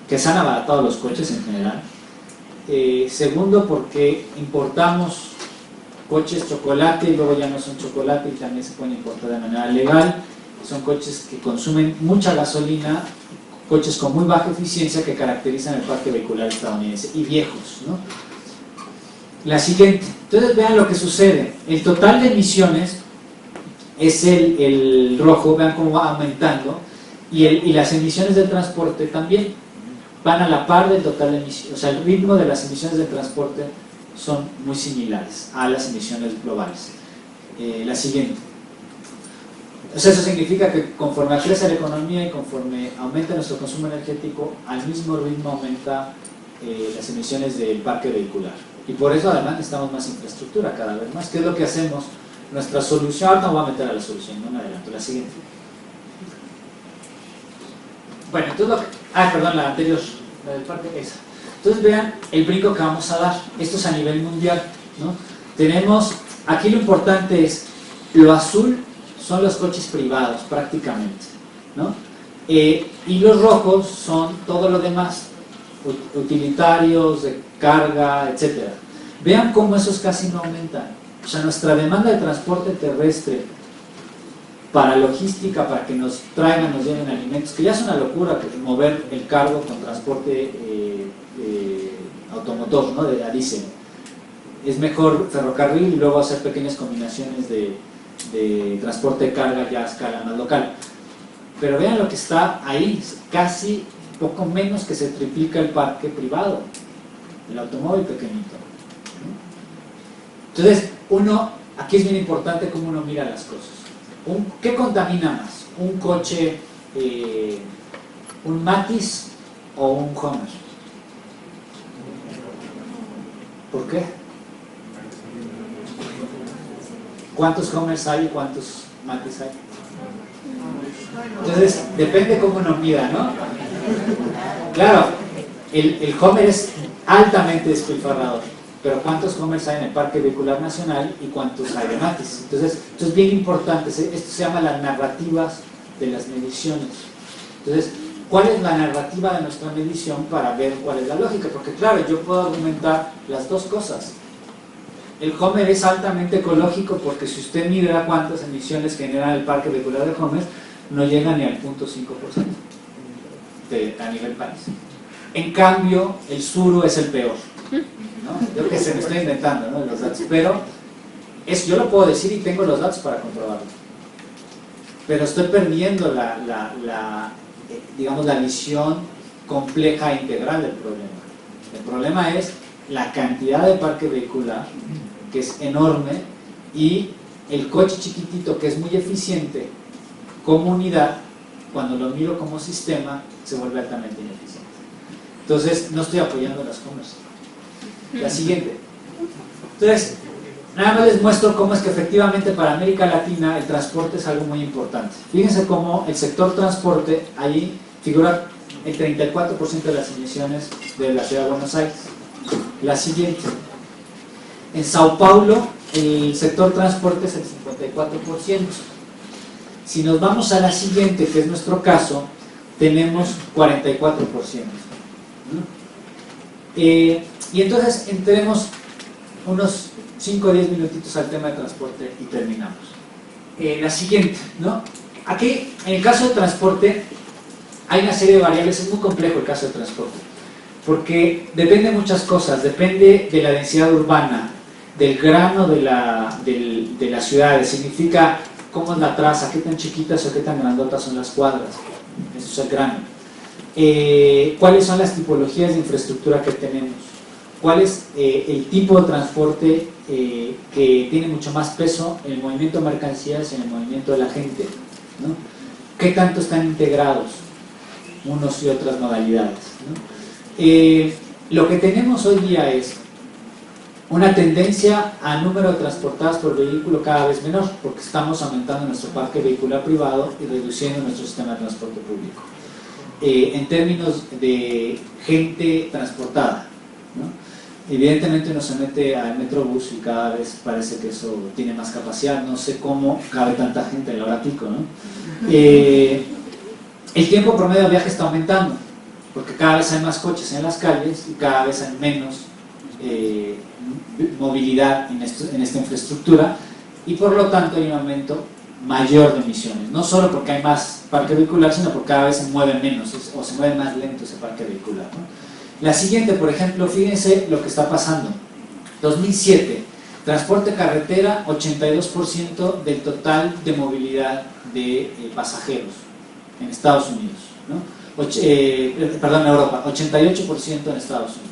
A: que se han abaratado los coches en general. Segundo, porque importamos coches chocolate y luego ya no son chocolate y también se pueden importar de manera legal. Son coches que consumen mucha gasolina, coches con muy baja eficiencia que caracterizan el parque vehicular estadounidense y viejos, ¿no? La siguiente. Entonces vean lo que sucede. El total de emisiones es el rojo, vean cómo va aumentando. Y las emisiones del transporte también van a la par del total de emisiones. O sea, el ritmo de las emisiones del transporte son muy similares a las emisiones globales. La siguiente. O sea, eso significa que conforme crece la economía y conforme aumenta nuestro consumo energético, al mismo ritmo aumenta las emisiones del parque vehicular. Y por eso además necesitamos más infraestructura cada vez más. ¿Qué es lo que hacemos? Nuestra solución, no voy a meter a la solución, no me adelanto, la siguiente. Bueno, entonces perdón, la anterior, la del parque, esa. Entonces vean el brinco que vamos a dar. Esto es a nivel mundial, ¿no? Tenemos, aquí lo importante es, lo azul son los coches privados prácticamente, ¿no? Y los rojos son todo lo demás, utilitarios, de carga, etc. Vean cómo esos casi no aumentan. O sea, nuestra demanda de transporte terrestre para logística, para que nos traigan, nos lleven alimentos, que ya es una locura pues, mover el cargo con transporte automotor, ¿no? A diésel. Es mejor ferrocarril y luego hacer pequeñas combinaciones de transporte de carga ya a escala más local. Pero vean lo que está ahí, casi poco menos que se triplica el parque privado, el automóvil pequeñito, ¿no? Entonces, aquí es bien importante cómo uno mira las cosas. ¿Qué contamina más? ¿Un coche, un Matiz o un Hummer? ¿Por qué? ¿Cuántos Hummers hay y cuántos Matiz hay? Entonces, depende cómo uno mida, ¿no? Claro, el Homer es altamente despilfarrador, pero ¿cuántos Homers hay en el Parque Vehicular Nacional y cuántos hay de Matis? Entonces, esto es bien importante, esto se llama las narrativas de las mediciones. Entonces, ¿cuál es la narrativa de nuestra medición para ver cuál es la lógica? Porque claro, yo puedo argumentar las dos cosas. El Homer es altamente ecológico porque si usted mira cuántas emisiones genera el Parque Vehicular de Homer, no llega ni al 0.5% a nivel país. En cambio, el Suru es el peor, ¿no? Yo que se me estoy inventando, ¿no?, los datos, pero yo lo puedo decir y tengo los datos para comprobarlo. Pero estoy perdiendo digamos, la visión compleja e integral del problema. El problema es la cantidad de parque vehicular, que es enorme, y el coche chiquitito, que es muy eficiente como unidad, cuando lo miro como sistema, se vuelve altamente ineficiente. Entonces, no estoy apoyando las comercias. La siguiente. Entonces, nada más les muestro cómo es que efectivamente para América Latina el transporte es algo muy importante. Fíjense cómo el sector transporte, ahí figura el 34% de las emisiones de la ciudad de Buenos Aires. La siguiente. En Sao Paulo, el sector transporte es el 54%. Si nos vamos a la siguiente, que es nuestro caso, tenemos 44%. Y entonces entremos unos 5 o 10 minutitos al tema de transporte y terminamos. La siguiente, ¿no? Aquí, en el caso de transporte, hay una serie de variables. Es muy complejo el caso de transporte, porque depende de muchas cosas. Depende de la densidad urbana, del grano de las ciudades. Significa cómo es la traza, qué tan chiquitas o qué tan grandotas son las cuadras. Eso es el grano. ¿Cuáles son las tipologías de infraestructura que tenemos? ¿Cuál es el tipo de transporte que tiene mucho más peso en el movimiento de mercancías y en el movimiento de la gente, ¿no? ¿Qué tanto están integrados unos y otras modalidades, ¿no? Lo que tenemos hoy día es una tendencia a número de transportadas por vehículo cada vez menor, porque estamos aumentando nuestro parque vehicular privado y reduciendo nuestro sistema de transporte público. En términos de gente transportada, ¿no? Evidentemente uno se mete al Metrobús y cada vez parece que eso tiene más capacidad. No sé cómo cabe tanta gente en el hora pico, ¿no? El tiempo promedio de viaje está aumentando, porque cada vez hay más coches en las calles y cada vez hay menos movilidad en esta infraestructura, y por lo tanto hay un aumento mayor de emisiones, no solo porque hay más parque vehicular, sino porque cada vez se mueve menos o se mueve más lento ese parque vehicular, ¿no? La siguiente, por ejemplo, fíjense lo que está pasando. 2007, transporte carretera, 82% del total de movilidad de pasajeros en Estados Unidos, ¿no? Perdón, en Europa, 88% en Estados Unidos.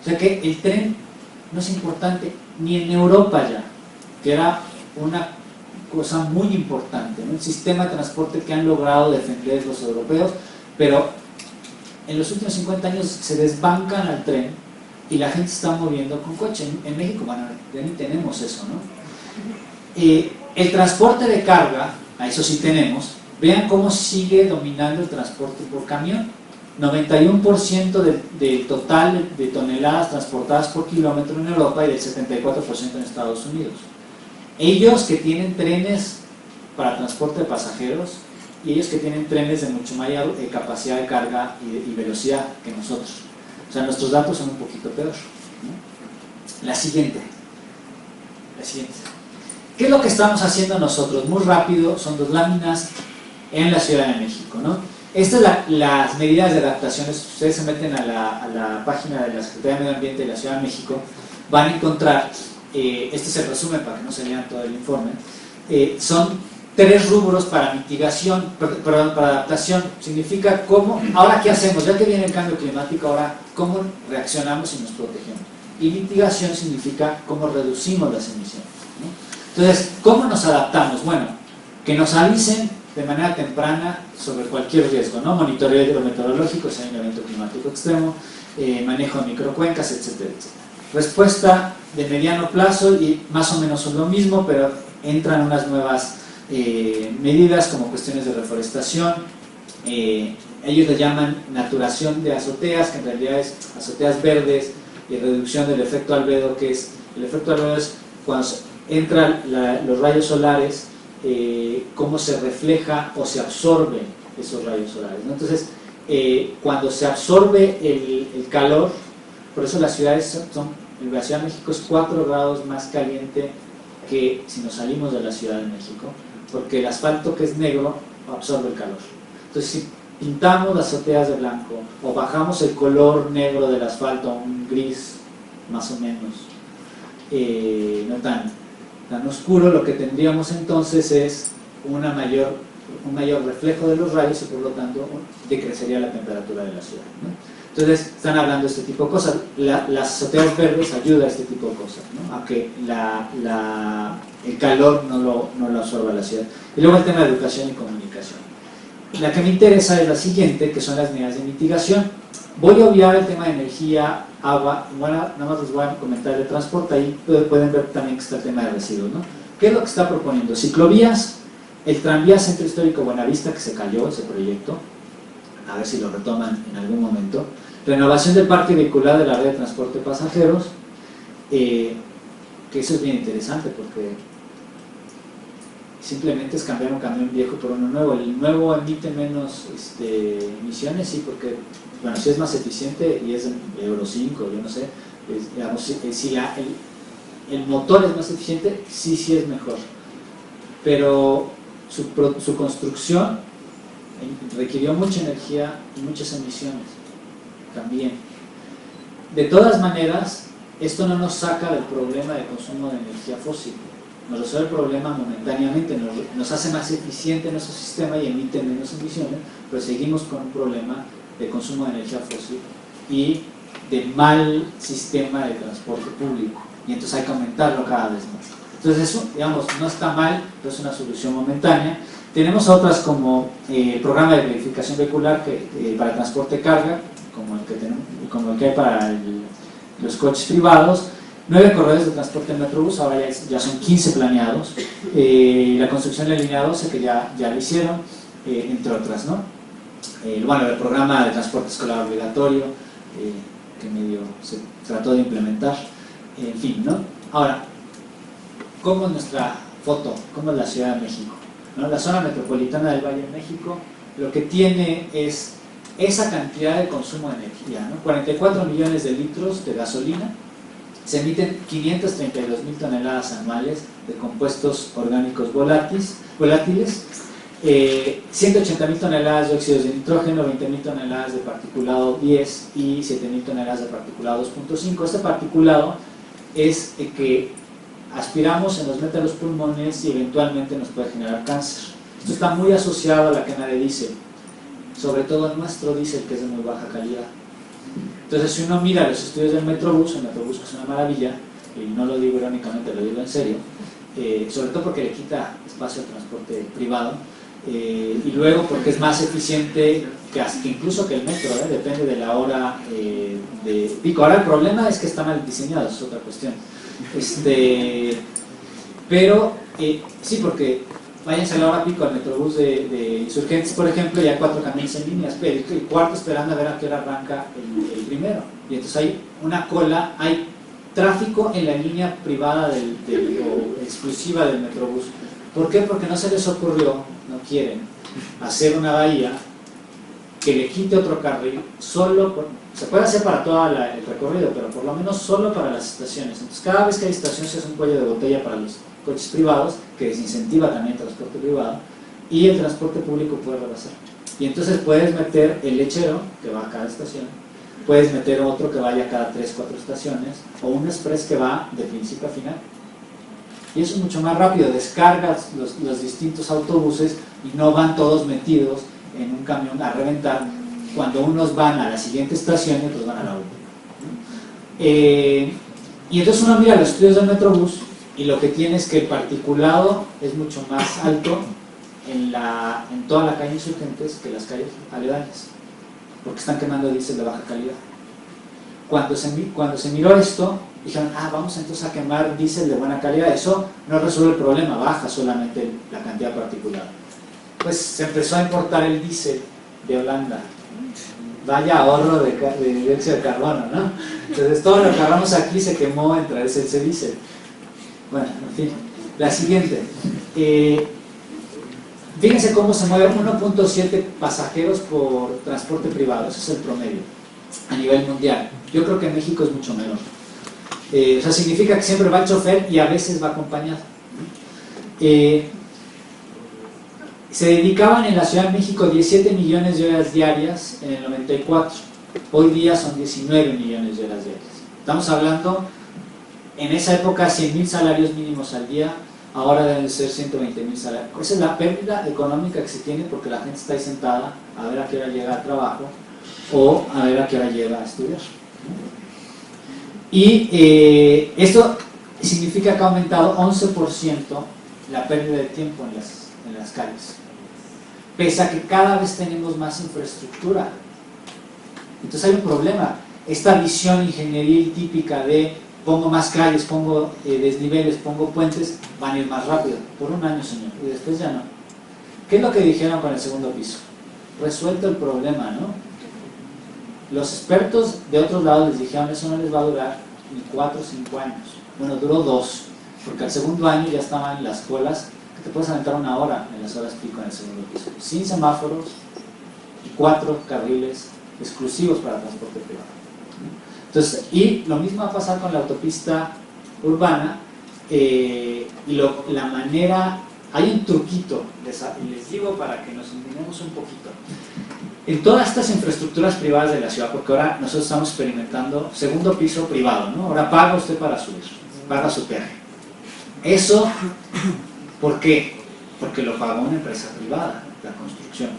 A: O sea que el tren no es importante ni en Europa ya, que era una cosa muy importante, ¿no? El sistema de transporte que han logrado defender los europeos, pero en los últimos 50 años se desbancan al tren y la gente se está moviendo con coche. En México, bueno, ya ni tenemos eso, ¿no? El transporte de carga, a eso sí tenemos. Vean cómo sigue dominando el transporte por camión. 91% del total de toneladas transportadas por kilómetro en Europa y del 74% en Estados Unidos. Ellos que tienen trenes para transporte de pasajeros y ellos que tienen trenes de mucho mayor capacidad de carga y velocidad que nosotros. O sea, nuestros datos son un poquito peor, ¿no? La siguiente. ¿Qué es lo que estamos haciendo nosotros? Muy rápido, son 2 láminas en la Ciudad de México, ¿no? Estas son las medidas de adaptación. Ustedes se meten a la página de la Secretaría de Medio Ambiente de la Ciudad de México, van a encontrar, este es el resumen para que no se lean todo el informe, son 3 rubros para mitigación, perdón, para adaptación. Significa cómo, ahora qué hacemos, ya que viene el cambio climático, ahora cómo reaccionamos y nos protegemos. Y mitigación significa cómo reducimos las emisiones, ¿no? Entonces, ¿cómo nos adaptamos? Bueno, que nos avisen de manera temprana sobre cualquier riesgo, ¿no? Monitoreo hidrometeorológico si hay un evento climático extremo, manejo de microcuencas, etcétera, etcétera. Respuesta de mediano plazo, y más o menos son lo mismo, pero entran unas nuevas medidas como cuestiones de reforestación, ellos le llaman naturación de azoteas, que en realidad es azoteas verdes, y reducción del efecto albedo, que es, el efecto albedo es cuando entran los rayos solares, cómo se refleja o se absorbe esos rayos solares, ¿no? Entonces, cuando se absorbe el calor, por eso las ciudades la Ciudad de México es 4 grados más caliente que si nos salimos de la Ciudad de México, porque el asfalto, que es negro, absorbe el calor. Entonces, si pintamos las azoteas de blanco o bajamos el color negro del asfalto a un gris más o menos, no tan oscuro, lo que tendríamos entonces es un mayor reflejo de los rayos y por lo tanto decrecería la temperatura de la ciudad, ¿no? Entonces están hablando de este tipo de cosas. Las azoteas verdes ayudan a este tipo de cosas, ¿no? A que el calor no lo absorba la ciudad. Y luego el tema de educación y comunicación. La que me interesa es la siguiente, que son las medidas de mitigación. Voy a obviar el tema de energía, agua, bueno, nada más les voy a comentar de transporte, ahí pueden ver también que está el tema de residuos, ¿no? ¿Qué es lo que está proponiendo? Ciclovías, el tranvía Centro Histórico Buenavista, que se cayó ese proyecto, a ver si lo retoman en algún momento. Renovación del parque vehicular de la red de transporte de pasajeros, que eso es bien interesante porque simplemente es cambiar un camión viejo por uno nuevo. El nuevo emite menos emisiones, sí, porque, bueno, si es más eficiente y es de Euro 5, yo no sé, digamos, si el motor es más eficiente, sí es mejor, pero su construcción requirió mucha energía y muchas emisiones también. De todas maneras, esto no nos saca del problema de consumo de energía fósil, nos resuelve el problema momentáneamente, nos hace más eficiente nuestro sistema y emite menos emisiones, pero seguimos con un problema de consumo de energía fósil y de mal sistema de transporte público, y entonces hay que aumentarlo cada vez más. Entonces eso, digamos, no está mal, pero es una solución momentánea. Tenemos otras como el programa de verificación vehicular para el transporte de carga, como el que hay para los coches privados. 9 corredores de transporte en Metrobús, ahora ya son 15 planeados. La construcción de la línea 12, que ya lo hicieron, entre otras, ¿no? Bueno, el programa de transporte escolar obligatorio, que medio se trató de implementar, en fin, ¿no? Ahora, ¿cómo es nuestra foto? ¿Cómo es la Ciudad de México? ¿No? La zona metropolitana del Valle de México lo que tiene es esa cantidad de consumo de energía, ¿no? 44 millones de litros de gasolina, se emiten 532.000 toneladas anuales de compuestos orgánicos volátiles, 180.000 toneladas de óxidos de nitrógeno, 20.000 toneladas de particulado 10 y 7.000 toneladas de particulado 2.5. Este particulado es que aspiramos, se nos mete a los pulmones y eventualmente nos puede generar cáncer. Esto está muy asociado a la quema de diésel, sobre todo el nuestro diésel, que es de muy baja calidad. Entonces, si uno mira los estudios del Metrobús, el Metrobús es una maravilla, y no lo digo irónicamente, lo digo en serio, sobre todo porque le quita espacio al transporte privado, y luego porque es más eficiente que incluso que el metro, depende de la hora de pico. Ahora el problema es que está mal diseñado, es otra cuestión. Pero sí, porque váyanse a la hora pico al Metrobús de Insurgentes, por ejemplo, y hay 4 camiones en línea, el cuarto esperando a ver a qué hora arranca el primero, y entonces hay una cola, hay tráfico en la línea privada o exclusiva del Metrobús. ¿Por qué? Porque no se les ocurrió, no quieren hacer una bahía que le quite otro carril, se puede hacer para todo el recorrido, pero por lo menos solo para las estaciones. Entonces, cada vez que hay estación se hace un cuello de botella para los coches privados, que desincentiva también el transporte privado, y el transporte público puede rebasar. Y entonces puedes meter el lechero, que va a cada estación, puedes meter otro que vaya cada 3 o 4 estaciones, o un express que va de principio a final. Y eso es mucho más rápido, descargas los distintos autobuses y no van todos metidos en un camión a reventar, cuando unos van a la siguiente estación y otros van a la última. Y entonces uno mira los estudios del Metrobús y lo que tiene es que el particulado es mucho más alto en toda la calle Insurgentes que las calles aledañas, porque están quemando diésel de baja calidad. cuando se miró esto, dijeron, vamos entonces a quemar diésel de buena calidad. Eso no resuelve el problema, baja solamente la cantidad particulada. Pues se empezó a importar el diésel de Holanda. Vaya ahorro de dióxido de carbono, ¿no? Entonces todo lo que agarramos aquí se quemó en traerse ese diésel. Bueno, en fin. La siguiente. Fíjense cómo se mueve 1.7 pasajeros por transporte privado. Ese es el promedio a nivel mundial. Yo creo que en México es mucho menor. O sea, significa que siempre va el chofer y a veces va acompañado. Se dedicaban en la Ciudad de México 17 millones de horas diarias en el 94. Hoy día son 19 millones de horas diarias. Estamos hablando, en esa época, 100,000 salarios mínimos al día. Ahora deben ser 120,000 salarios. Esa es la pérdida económica que se tiene porque la gente está ahí sentada a ver a qué hora llega al trabajo o a ver a qué hora llega a estudiar. Y esto significa que ha aumentado 11% la pérdida de tiempo en las calles, pese a que cada vez tenemos más infraestructura. Entonces hay un problema. Esta visión ingenieril típica de pongo más calles, pongo desniveles, pongo puentes, van a ir más rápido, por un año, señor, y después ya no. ¿Qué es lo que dijeron con el segundo piso? Resuelto el problema, ¿no? Los expertos de otros lados les dijeron, eso no les va a durar ni 4 o 5 años. Bueno, duró 2, porque al segundo año ya estaban las colas, que te puedes aventar 1 hora en las horas pico en el segundo piso, sin semáforos, y 4 carriles exclusivos para transporte privado. Entonces, y lo mismo va a pasar con la autopista urbana, la manera, hay un truquito, les digo para que nos indignemos un poquito. En todas estas infraestructuras privadas de la ciudad, porque ahora nosotros estamos experimentando segundo piso privado, ¿no? Ahora paga usted para subir, paga su peaje. Eso, ¿por qué? Porque lo pagó una empresa privada, la construcción.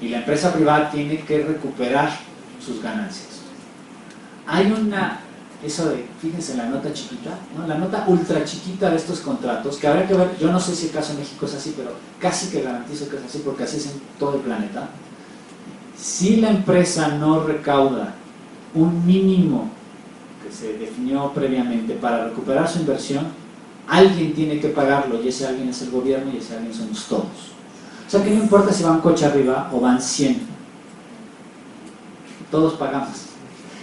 A: Y la empresa privada tiene que recuperar sus ganancias. Hay eso de, fíjense en la nota chiquita, ¿no? La nota ultra chiquita de estos contratos, que habrá que ver, yo no sé si el caso en México es así, pero casi que garantizo que es así, porque así es en todo el planeta. Si la empresa no recauda un mínimo que se definió previamente para recuperar su inversión, alguien tiene que pagarlo, y ese alguien es el gobierno y ese alguien somos todos. O sea que no importa si va un coche arriba o van 100, todos pagamos.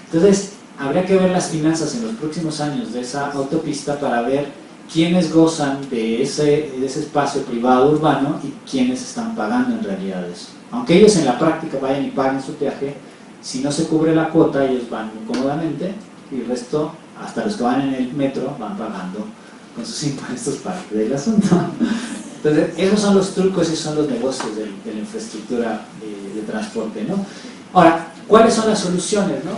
A: Entonces, habría que ver las finanzas en los próximos años de esa autopista para ver quiénes gozan de ese espacio privado urbano y quiénes están pagando en realidad eso. Aunque ellos en la práctica vayan y paguen su peaje, si no se cubre la cuota, ellos van cómodamente y el resto, hasta los que van en el metro, van pagando con sus impuestos parte del asunto. Entonces, esos son los trucos, esos son los negocios de la infraestructura de transporte, ¿no? Ahora, ¿cuáles son las soluciones, no?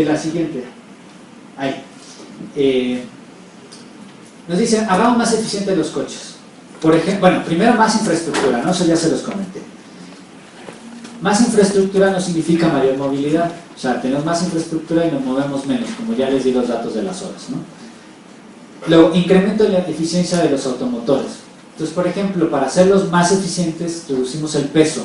A: La siguiente. Ahí. Nos dicen, hagamos más eficientes los coches. Por ejemplo, bueno, primero más infraestructura, ¿no? Eso ya se los comenté. Más infraestructura no significa mayor movilidad. O sea, tenemos más infraestructura y nos movemos menos, como ya les di los datos de las horas, ¿no? Luego, incremento de la eficiencia de los automotores. Entonces, por ejemplo, para hacerlos más eficientes, reducimos el peso.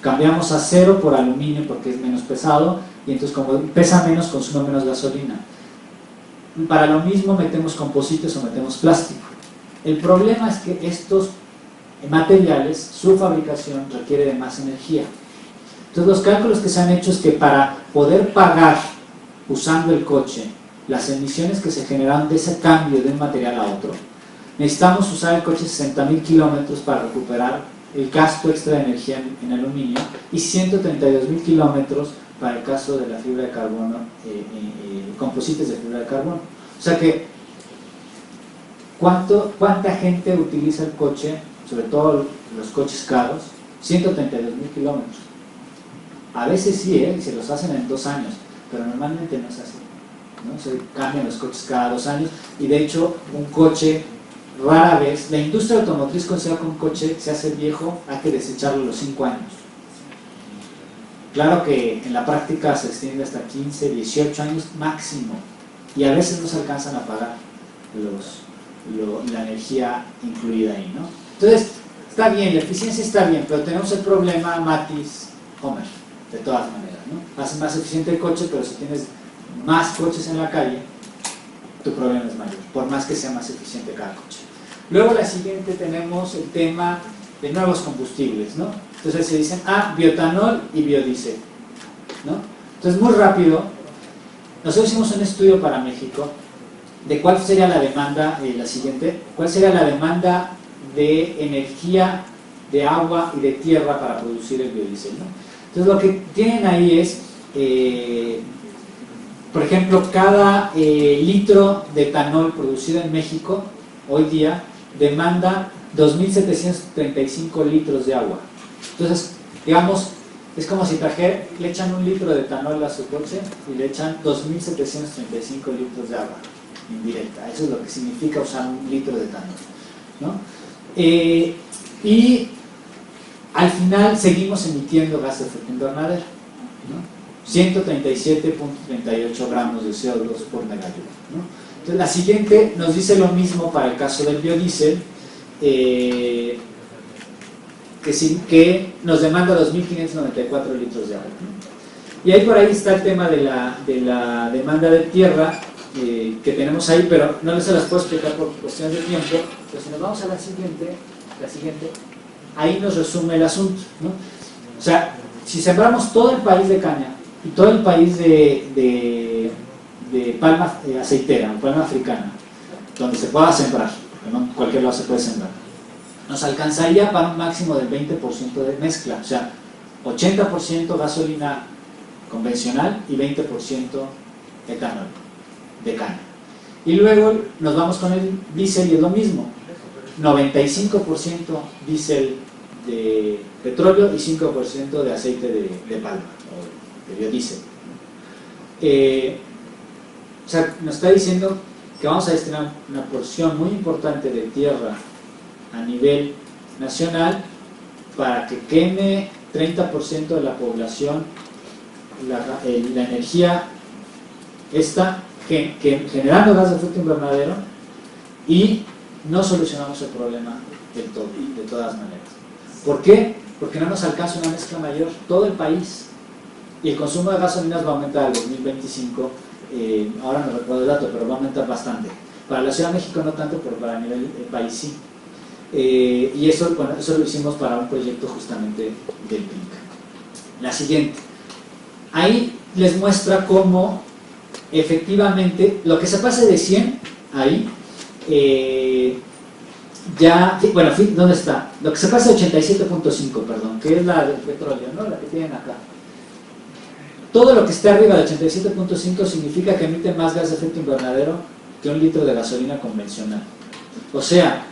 A: Cambiamos acero por aluminio porque es menos pesado y entonces como pesa menos, consume menos gasolina. Para lo mismo metemos composites o metemos plástico. El problema es que estos materiales, su fabricación requiere de más energía. Entonces los cálculos que se han hecho es que para poder pagar usando el coche las emisiones que se generan de ese cambio de un material a otro, necesitamos usar el coche 60,000 kilómetros para recuperar el gasto extra de energía en aluminio y 132,000 kilómetros para el caso de la fibra de carbono, composites de fibra de carbono. O sea que, ¿cuánta gente utiliza el coche, sobre todo los coches caros? 132,000 kilómetros. A veces sí, se los hacen en 2 años, pero normalmente no es así, ¿no? Se cambian los coches cada 2 años y de hecho un coche rara vez, la industria automotriz considera que un coche se hace viejo, hay que desecharlo a los 5 años. Claro que en la práctica se extiende hasta 15, 18 años máximo y a veces no se alcanzan a pagar la energía incluida ahí, ¿no? Entonces, está bien, la eficiencia está bien, pero tenemos el problema Matiz, Homer, de todas maneras, ¿no? Hace más eficiente el coche, pero si tienes más coches en la calle, tu problema es mayor, por más que sea más eficiente cada coche. Luego la siguiente tenemos el tema de nuevos combustibles, ¿no? Entonces se dicen, bioetanol y biodiesel, ¿no? Entonces muy rápido, nosotros hicimos un estudio para México de cuál sería la demanda, la siguiente, cuál sería la demanda de energía, de agua y de tierra para producir el biodiesel, ¿no? Entonces lo que tienen ahí es, por ejemplo, cada litro de etanol producido en México, hoy día, demanda 2.735 litros de agua. Entonces, digamos, es como si le echan un litro de etanol a su coche y le echan 2.735 litros de agua indirecta. Eso es lo que significa usar un litro de etanol, ¿no? Y al final seguimos emitiendo gas de efecto invernadero, ¿no? 137.38 gramos de CO2 por megajoule, ¿no? Entonces la siguiente nos dice lo mismo para el caso del biodiesel, que nos demanda 2.594 litros de agua, ¿no? Y ahí por ahí está el tema de la demanda de tierra que tenemos ahí, pero no se las puedo explicar por cuestiones de tiempo. Pero si nos vamos a la siguiente, ahí nos resume el asunto, ¿no? O sea, si sembramos todo el país de caña y todo el país de palma aceitera, palma africana, donde se pueda sembrar, porque no en cualquier lado se puede sembrar, nos alcanzaría para un máximo del 20% de mezcla, o sea, 80% gasolina convencional y 20% etanol de caña. Y luego nos vamos con el diésel y es lo mismo, 95% diésel de petróleo y 5% de aceite de palma, o de biodiesel. O sea, nos está diciendo que vamos a destinar una porción muy importante de tierra a nivel nacional para que queme 30% de la población la energía esta generando gas de efecto invernadero, y no solucionamos el problema del todo, de todas maneras. ¿Por qué? Porque no nos alcanza una mezcla mayor todo el país, y el consumo de gasolinas va a aumentar al 2025. Ahora no recuerdo el dato, pero va a aumentar bastante. Para la Ciudad de México no tanto, pero para nivel país sí. Y eso, bueno, eso lo hicimos para un proyecto justamente del PINC. La siguiente. Ahí les muestra cómo efectivamente lo que se pase de 100 ahí, bueno, ¿dónde está? Lo que se pase de 87.5, perdón, que es la del petróleo, ¿no? La que tienen acá. Todo lo que esté arriba de 87.5 significa que emite más gas de efecto invernadero que un litro de gasolina convencional. O sea,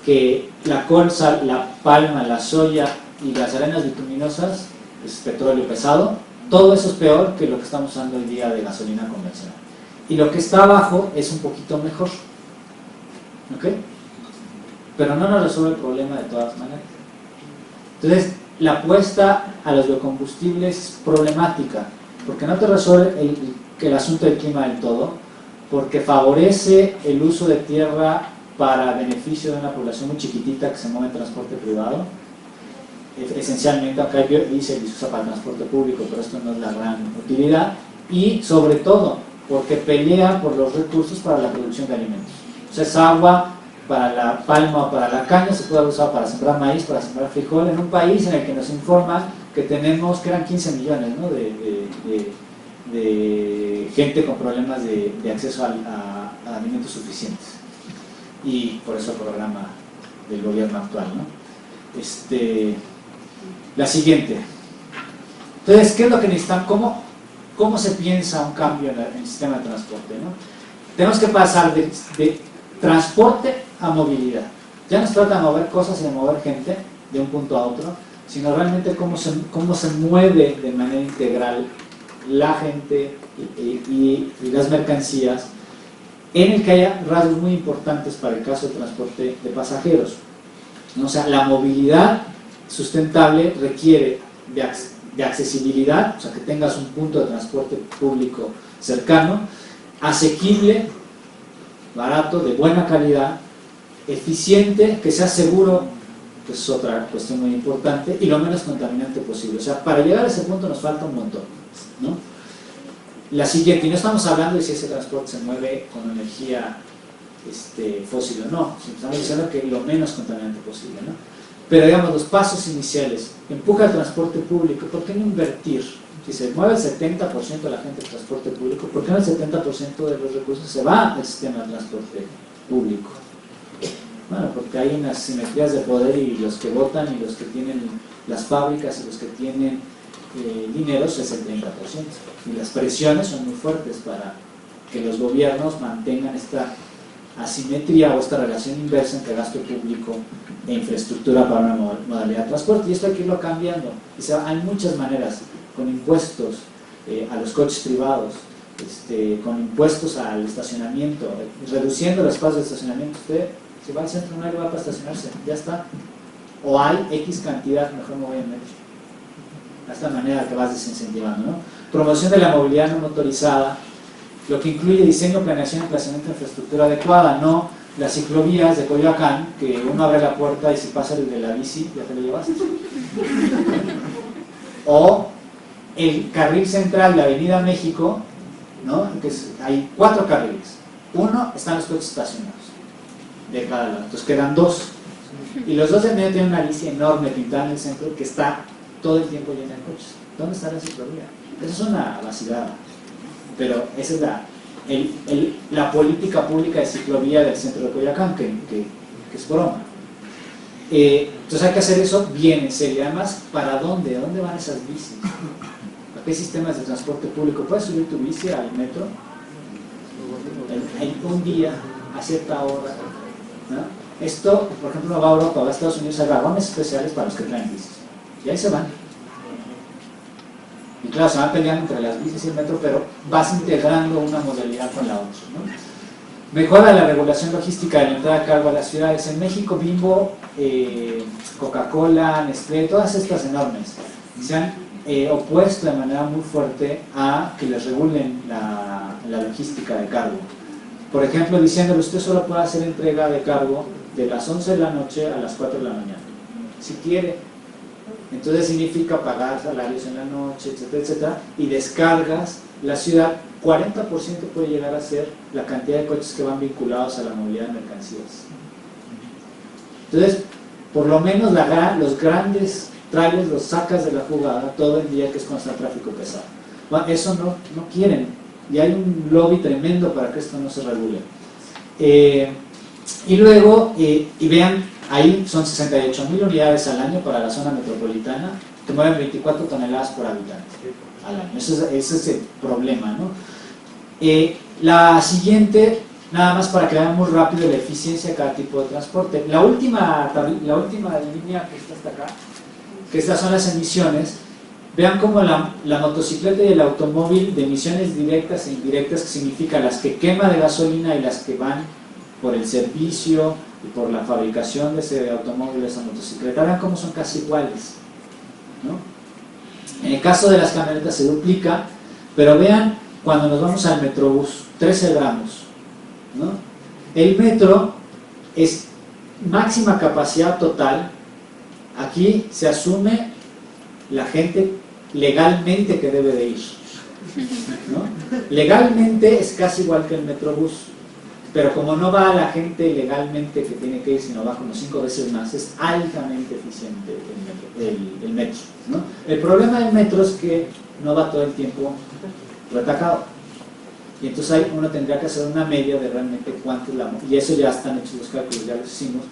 A: que la colza, la palma, la soya y las arenas bituminosas, es petróleo pesado, todo eso es peor que lo que estamos usando hoy día de gasolina convencional. Y lo que está abajo es un poquito mejor, ¿ok? Pero no nos resuelve el problema de todas maneras. Entonces, la apuesta a los biocombustibles es problemática, porque no te resuelve el asunto del clima del todo, porque favorece el uso de tierra para beneficio de una población muy chiquitita que se mueve en transporte privado. Esencialmente acá hay biodiesel y se usa para el transporte público, pero esto no es la gran utilidad, y sobre todo porque pelea por los recursos para la producción de alimentos. O sea, esa agua para la palma o para la caña se puede usar para sembrar maíz, para sembrar frijol, en un país en el que nos informan que tenemos, que eran 15 millones, ¿no? de gente con problemas de acceso a alimentos suficientes, y por eso el programa del gobierno actual, ¿no? La siguiente. Entonces, ¿qué es lo que necesitan? ¿Cómo se piensa un cambio en el sistema de transporte, ¿no? Tenemos que pasar de transporte a movilidad. Ya no se trata de mover cosas y de mover gente de un punto a otro, sino realmente cómo se mueve de manera integral la gente y las mercancías, en el que haya rasgos muy importantes para el caso de transporte de pasajeros. O sea, la movilidad sustentable requiere de accesibilidad, o sea, que tengas un punto de transporte público cercano, asequible, barato, de buena calidad, eficiente, que sea seguro, que es otra cuestión muy importante, y lo menos contaminante posible. O sea, para llegar a ese punto nos falta un montón, ¿no? la siguiente, y no estamos hablando de si ese transporte se mueve con energía fósil o no, estamos diciendo que lo menos contaminante posible, ¿no? Pero digamos, los pasos iniciales, empuja el transporte público, ¿por qué no invertir? Si se mueve el 70% de la gente en transporte público, ¿por qué no el 70% de los recursos se va al sistema de transporte público? Bueno, porque hay unas simetrías de poder y los que votan y los que tienen las fábricas y los que tienen dineros es el 30%. Y las presiones son muy fuertes para que los gobiernos mantengan esta asimetría o esta relación inversa entre gasto público e infraestructura para una modalidad de transporte. Y esto hay que irlo cambiando. Hay muchas maneras, con impuestos a los coches privados, con impuestos al estacionamiento, reduciendo los espacios de estacionamiento. Usted se va al centro, no hay lugar para estacionarse, ya está. O hay X cantidad, mejor me voy en metro. De esta manera que vas desincentivando, ¿no? Promoción de la movilidad no motorizada, lo que incluye diseño, planeación y emplazamiento de infraestructura adecuada, no las ciclovías de Coyoacán, que uno abre la puerta y si pasa el de la bici, ya te lo llevas. O el carril central de Avenida México, ¿no? Hay 4 carriles. Uno están los coches estacionados de cada lado, entonces quedan 2. Y los 2 de medio tienen una bici enorme pintada en el centro que está todo el tiempo llena de coches. ¿Dónde está la ciclovía? Eso es una vacilada. Pero esa es la política pública de ciclovía del centro de Coyoacán, que es broma. Entonces hay que hacer eso bien en serio. Además, ¿para dónde? ¿A dónde van esas bicis? ¿A qué sistemas de transporte público? ¿Puedes subir tu bici al metro? En un día, a cierta hora, ¿no? Esto, por ejemplo, no va a Europa, va a Estados Unidos, hay vagones especiales para los que traen bicis. Y ahí se van. Y claro, se van peleando entre las bicis y el metro, pero vas integrando una modalidad con la otra, ¿no? Mejora la regulación logística de la entrada de cargo a las ciudades. En México, Bimbo, Coca-Cola, Nestlé, todas estas enormes se han opuesto de manera muy fuerte a que les regulen la logística de cargo. Por ejemplo, diciéndole, usted solo puede hacer entrega de cargo de las 11 de la noche a las 4 de la mañana, si quiere. Entonces significa pagar salarios en la noche, etcétera, etcétera, y descargas. La ciudad, 40% puede llegar a ser la cantidad de coches que van vinculados a la movilidad de mercancías. Entonces, por lo menos los grandes trailers los sacas de la jugada todo el día, que es cuando está el tráfico pesado. Bueno, eso no quieren, y hay un lobby tremendo para que esto no se regule. Y luego, y vean, ahí son 68.000 unidades al año para la zona metropolitana, que mueven 24 toneladas por habitante al año. Ese es el problema, ¿no? La siguiente, nada más para que vean muy rápido la eficiencia de cada tipo de transporte. La última línea que está hasta acá, que estas son las emisiones. Vean cómo la motocicleta y el automóvil de emisiones directas e indirectas, que significa las que quema de gasolina y las que van por el servicio y por la fabricación de ese automóvil, de esa motocicleta, vean cómo son casi iguales, ¿no? En el caso de las camionetas se duplica, pero vean cuando nos vamos al Metrobús, 13 gramos, ¿no? El metro es máxima capacidad total. Aquí se asume la gente legalmente que debe de ir, ¿no? Legalmente es casi igual que el Metrobús, pero como no va la gente legalmente que tiene que ir, sino va como 5 veces más, es altamente eficiente el metro, ¿no? El problema del metro es que no va todo el tiempo retacado, y entonces uno tendría que hacer una media de realmente cuánto es y eso ya están hechos los cálculos, ya los hicimos,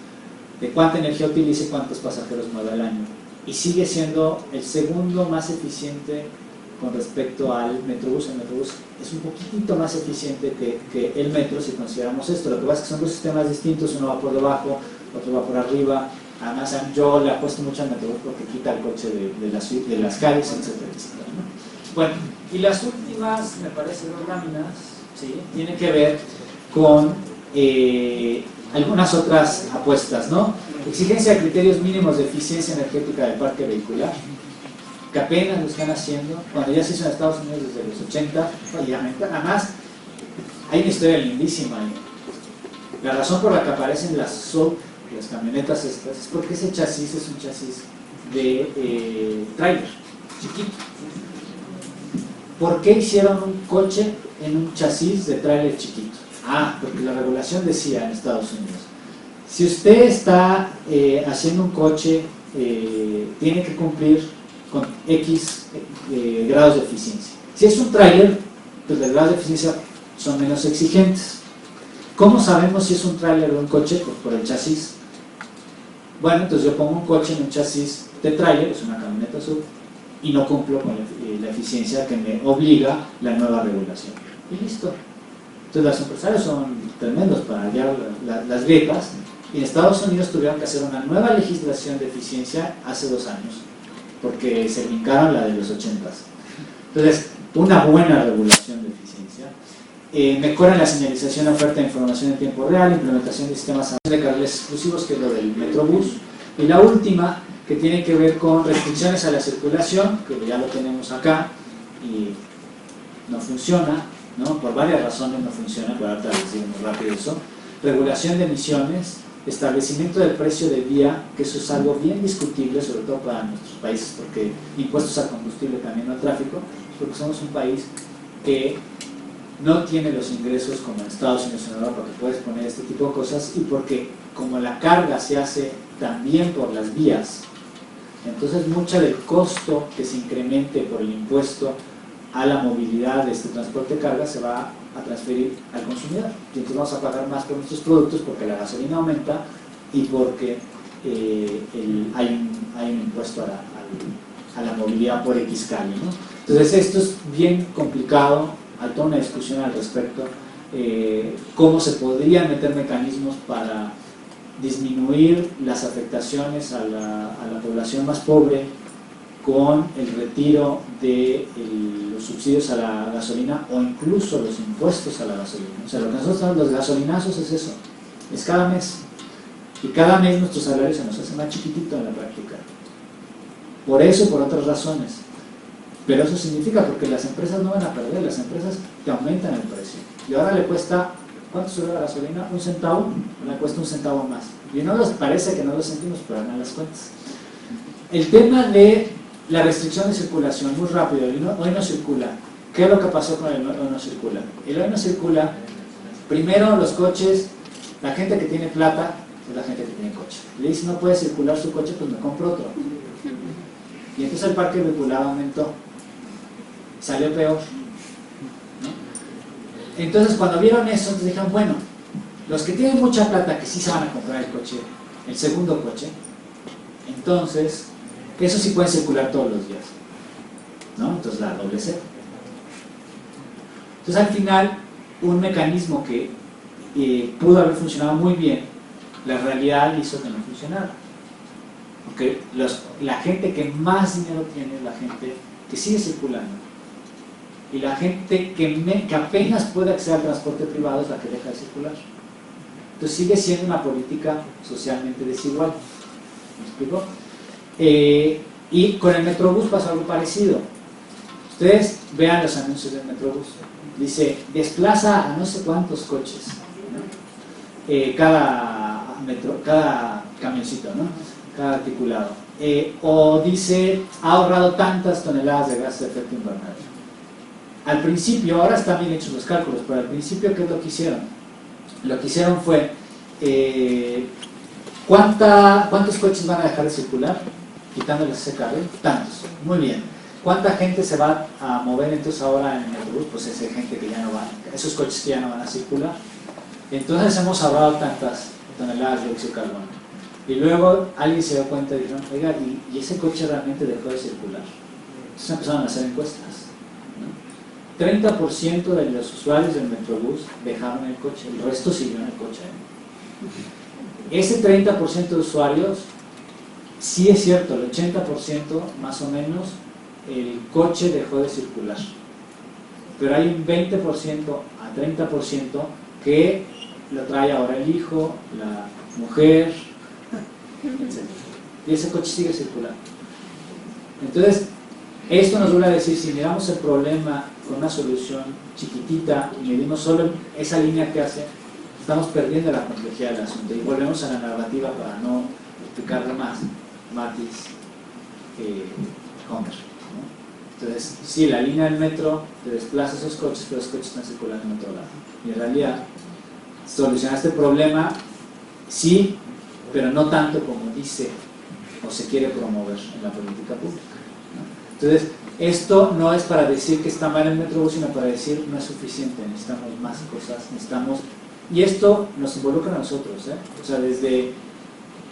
A: de cuánta energía utiliza y cuántos pasajeros mueve al año, y sigue siendo el segundo más eficiente con respecto al Metrobús. El Metrobús es un poquitito más eficiente que el metro si consideramos esto. Lo que pasa es que son dos sistemas distintos, uno va por debajo, otro va por arriba. Además, yo le apuesto mucho al Metrobús porque quita el coche de las calles, etcétera, etcétera, ¿no? Bueno, y las últimas, me parece, 2 láminas, ¿sí?, tienen que ver con algunas otras apuestas, ¿no? Exigencia de criterios mínimos de eficiencia energética del parque vehicular, que apenas lo están haciendo, cuando ya se hizo en Estados Unidos desde los 80, además hay una historia lindísima ahí. La razón por la que aparecen las camionetas estas es porque ese chasis es un chasis de trailer, chiquito. ¿por qué hicieron un coche en un chasis de tráiler chiquito? Ah, porque la regulación decía en Estados Unidos, si usted está haciendo un coche, tiene que cumplir con X grados de eficiencia. Si es un tráiler, pues los grados de eficiencia son menos exigentes. ¿Cómo sabemos si es un tráiler o un coche? Pues por el chasis. Bueno, entonces yo pongo un coche en un chasis de tráiler, es una camioneta sub, y no cumplo con la eficiencia que me obliga la nueva regulación. Y listo. Entonces los empresarios son tremendos para hallar las grietas, y en Estados Unidos tuvieron que hacer una nueva legislación de eficiencia hace 2 años, porque se brincaron la de los 80s. Entonces, una buena regulación de eficiencia, mejora en la señalización, oferta de información en tiempo real, implementación de sistemas de carriles exclusivos, que es lo del Metrobús, y la última, que tiene que ver con restricciones a la circulación, que ya lo tenemos acá, y no funciona, ¿no? Por varias razones no funciona, pero ahorita les digo muy rápido eso. Regulación de emisiones, establecimiento del precio de vía, que eso es algo bien discutible, sobre todo para nuestros países, porque impuestos al combustible también, no al tráfico, porque somos un país que no tiene los ingresos como en Estados Unidos o en Europa, que puedes poner este tipo de cosas, y porque como la carga se hace también por las vías, entonces mucho del costo que se incremente por el impuesto a la movilidad de este transporte de carga se va a transferir al consumidor, y entonces vamos a pagar más por nuestros productos porque la gasolina aumenta y porque hay un impuesto a la movilidad por X calle, ¿no? Entonces esto es bien complicado, hay toda una discusión al respecto, cómo se podrían meter mecanismos para disminuir las afectaciones a la población más pobre con el retiro de los subsidios a la gasolina o incluso los impuestos a la gasolina. O sea, lo que nosotros tenemos los gasolinazos es eso, es cada mes, y cada mes nuestro salario se nos hace más chiquitito en la práctica, por eso y por otras razones, pero eso significa porque las empresas no van a perder, las empresas te aumentan el precio, y ahora le cuesta, ¿cuánto sube la gasolina? ¿1 centavo? Le cuesta 1 centavo más, y no nos parece que no lo sentimos, pero hagan las cuentas. El tema de la restricción de circulación, muy rápido, hoy no circula. ¿Qué es lo que pasó con el hoy no circula? El hoy no circula, primero los coches, la gente que tiene plata es la gente que tiene coche. Le dice no puede circular su coche, pues me compro otro. Y entonces el parque vehicular aumentó, salió peor, ¿no? Entonces cuando vieron eso, entonces dijeron, bueno, los que tienen mucha plata que sí se van a comprar el coche, el segundo coche, entonces eso sí puede circular todos los días, ¿no? Entonces la doble cero. Entonces al final un mecanismo que pudo haber funcionado muy bien, la realidad hizo que no funcionara, porque la gente que más dinero tiene es la gente que sigue circulando, y la gente que apenas puede acceder al transporte privado es la que deja de circular. Entonces sigue siendo una política socialmente desigual. ¿Me explico? Y con el Metrobús pasó algo parecido. Ustedes vean los anuncios del Metrobús, dice desplaza a no sé cuántos coches, ¿no? Cada camioncito, ¿no? Cada articulado, o dice ha ahorrado tantas toneladas de gases de efecto invernadero. Al principio, ahora están bien hechos los cálculos, pero al principio, ¿qué es lo que hicieron? Lo que hicieron fue ¿cuántos coches van a dejar de circular? Quitándoles ese carril, tantos, muy bien. ¿Cuánta gente se va a mover entonces ahora en el Metrobús? Pues esa gente que ya no va, esos coches que ya no van a circular. Entonces hemos ahorrado tantas toneladas de dióxido de carbono. Y luego alguien se dio cuenta y dijeron, oiga, ¿y ese coche realmente dejó de circular? Entonces empezaron a hacer encuestas, ¿no? 30% de los usuarios del Metrobús dejaron el coche, el resto siguió en el coche. Ese 30% de usuarios, sí es cierto, el 80% más o menos, el coche dejó de circular. Pero hay un 20% a 30% que lo trae ahora el hijo, la mujer, etc. Y ese coche sigue circulando. Entonces, esto nos vuelve a decir, si miramos el problema con una solución chiquitita y medimos solo esa línea que hace, estamos perdiendo la complejidad del asunto y volvemos a la narrativa para no explicarlo más, Matis, Homer, ¿no? Entonces, sí, la línea del metro te desplaza esos coches, pero esos coches están circulando en otro lado. Y en realidad, solucionar este problema, sí, pero no tanto como dice o se quiere promover en la política pública, ¿no? Entonces, esto no es para decir que está mal el Metrobús, sino para decir no es suficiente, necesitamos más cosas, necesitamos... Y esto nos involucra a nosotros, ¿eh? O sea, desde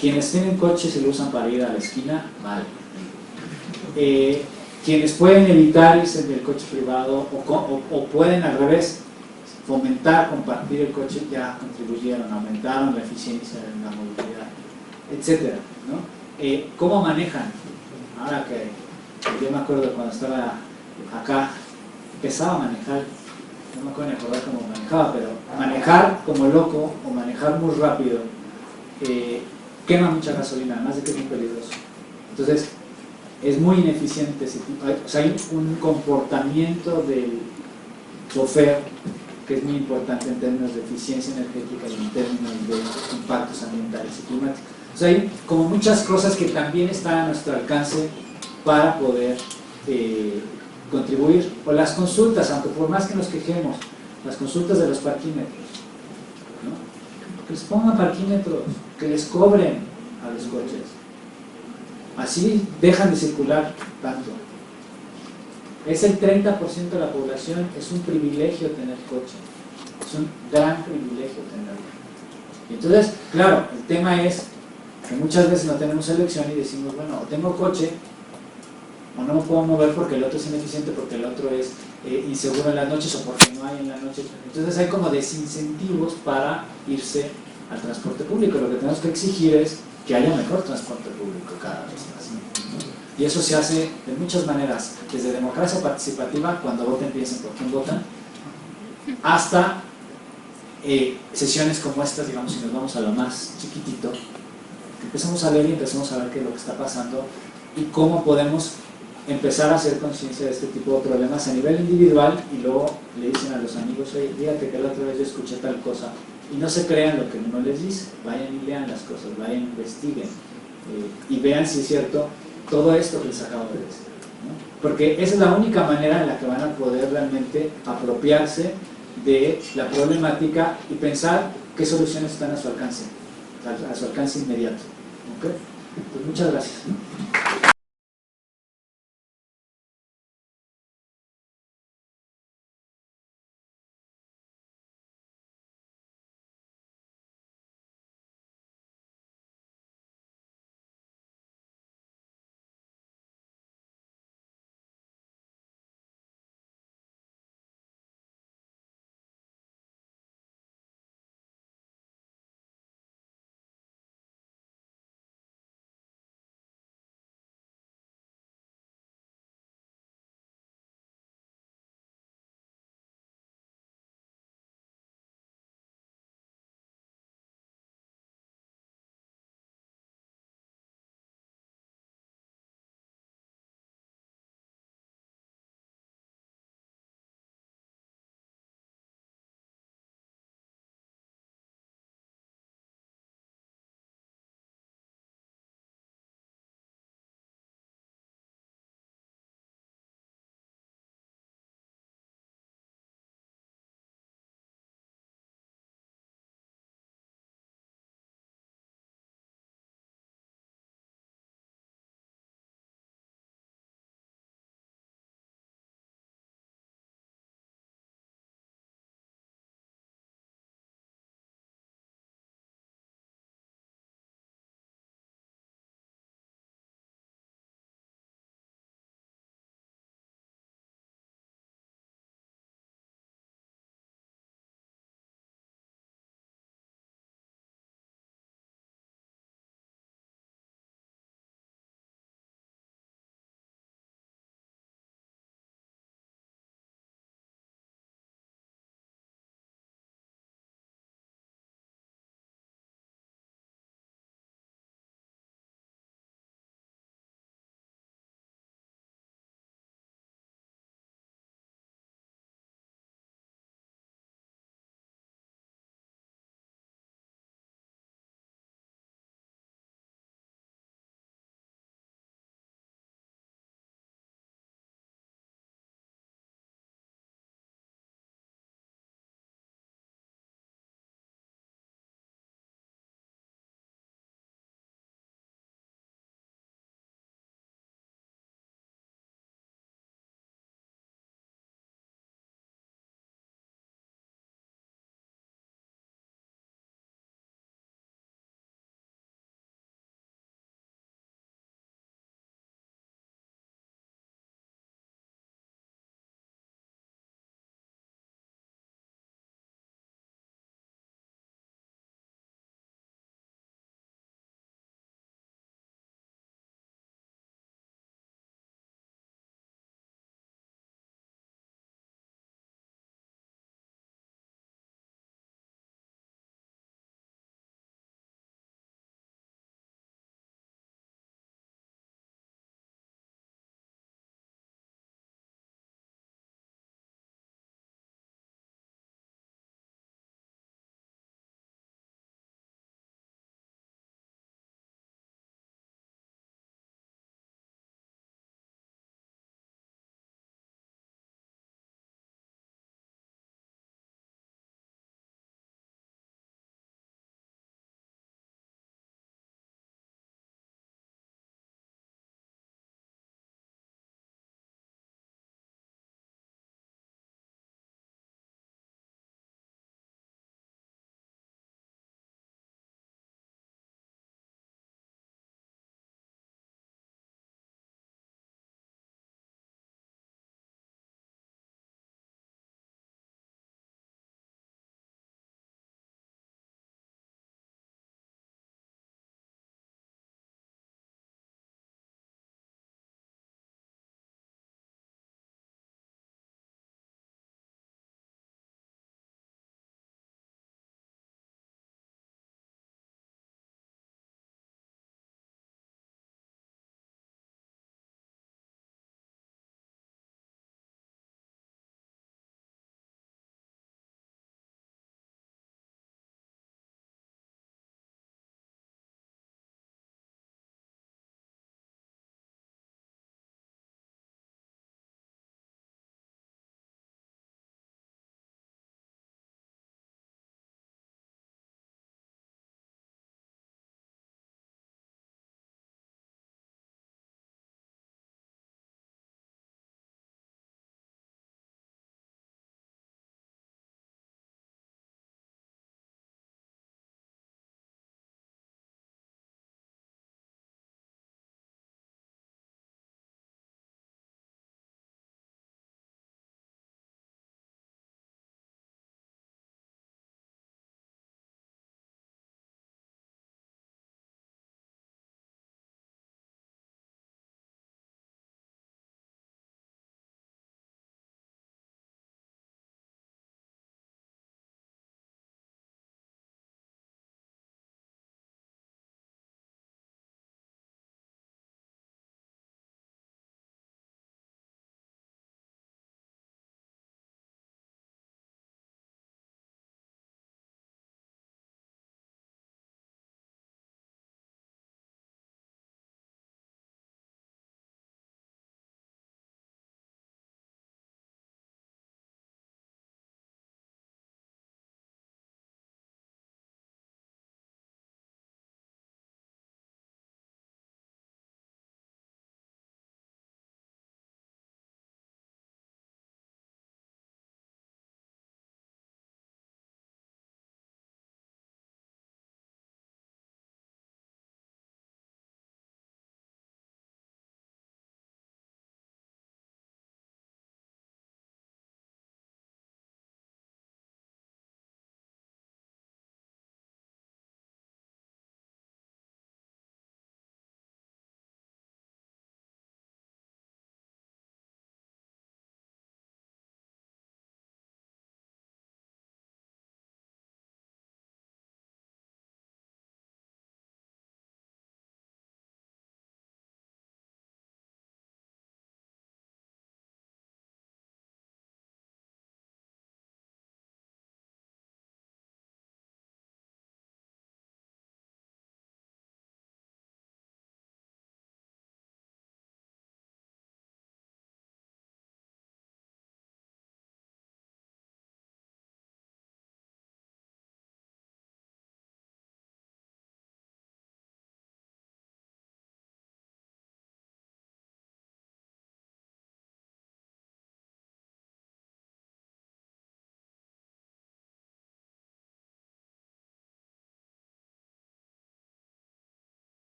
A: quienes tienen coches y lo usan para ir a la esquina, mal. Quienes pueden evitar irse del coche privado o pueden al revés fomentar, compartir el coche, ya contribuyeron, aumentaron la eficiencia en la movilidad, etcétera, ¿no? ¿Cómo manejan? Ahora que yo me acuerdo cuando estaba acá, empezaba a manejar, no me acuerdo ni acordar cómo manejaba, pero manejar como loco o manejar muy rápido quema mucha gasolina, además de que es muy peligroso. Entonces, es muy ineficiente ese tipo. O sea, hay un comportamiento del chofer que es muy importante en términos de eficiencia energética y en términos de impactos ambientales y climáticos. O sea, hay como muchas cosas que también están a nuestro alcance para poder contribuir. O las consultas, aunque por más que nos quejemos, las consultas de los parquímetros, ¿no? Que les pongan parquímetros, que les cobren a los coches. Así dejan de circular tanto. Es el 30% de la población, es un privilegio tener coche. Es un gran privilegio tenerlo. Y entonces, claro, el tema es que muchas veces no tenemos elección y decimos, bueno, o tengo coche, o no me puedo mover porque el otro es ineficiente, porque el otro es inseguro en las noches o porque no hay en la noche. Entonces hay como desincentivos para irse al transporte público. Lo que tenemos que exigir es que haya mejor transporte público cada vez más, ¿no? Y eso se hace de muchas maneras, desde democracia participativa, cuando voten piensen por quién votan, hasta sesiones como estas, digamos, si nos vamos a lo más chiquitito, empezamos a leer y empezamos a ver qué es lo que está pasando y cómo podemos empezar a hacer conciencia de este tipo de problemas a nivel individual, y luego le dicen a los amigos, oye, fíjate que la otra vez yo escuché tal cosa, y no se crean lo que uno les dice, vayan y lean las cosas, vayan, investiguen y vean si es cierto todo esto que les acabo de decir, ¿no? Porque esa es la única manera en la que van a poder realmente apropiarse de la problemática y pensar qué soluciones están a su alcance inmediato, ¿okay? Pues muchas gracias.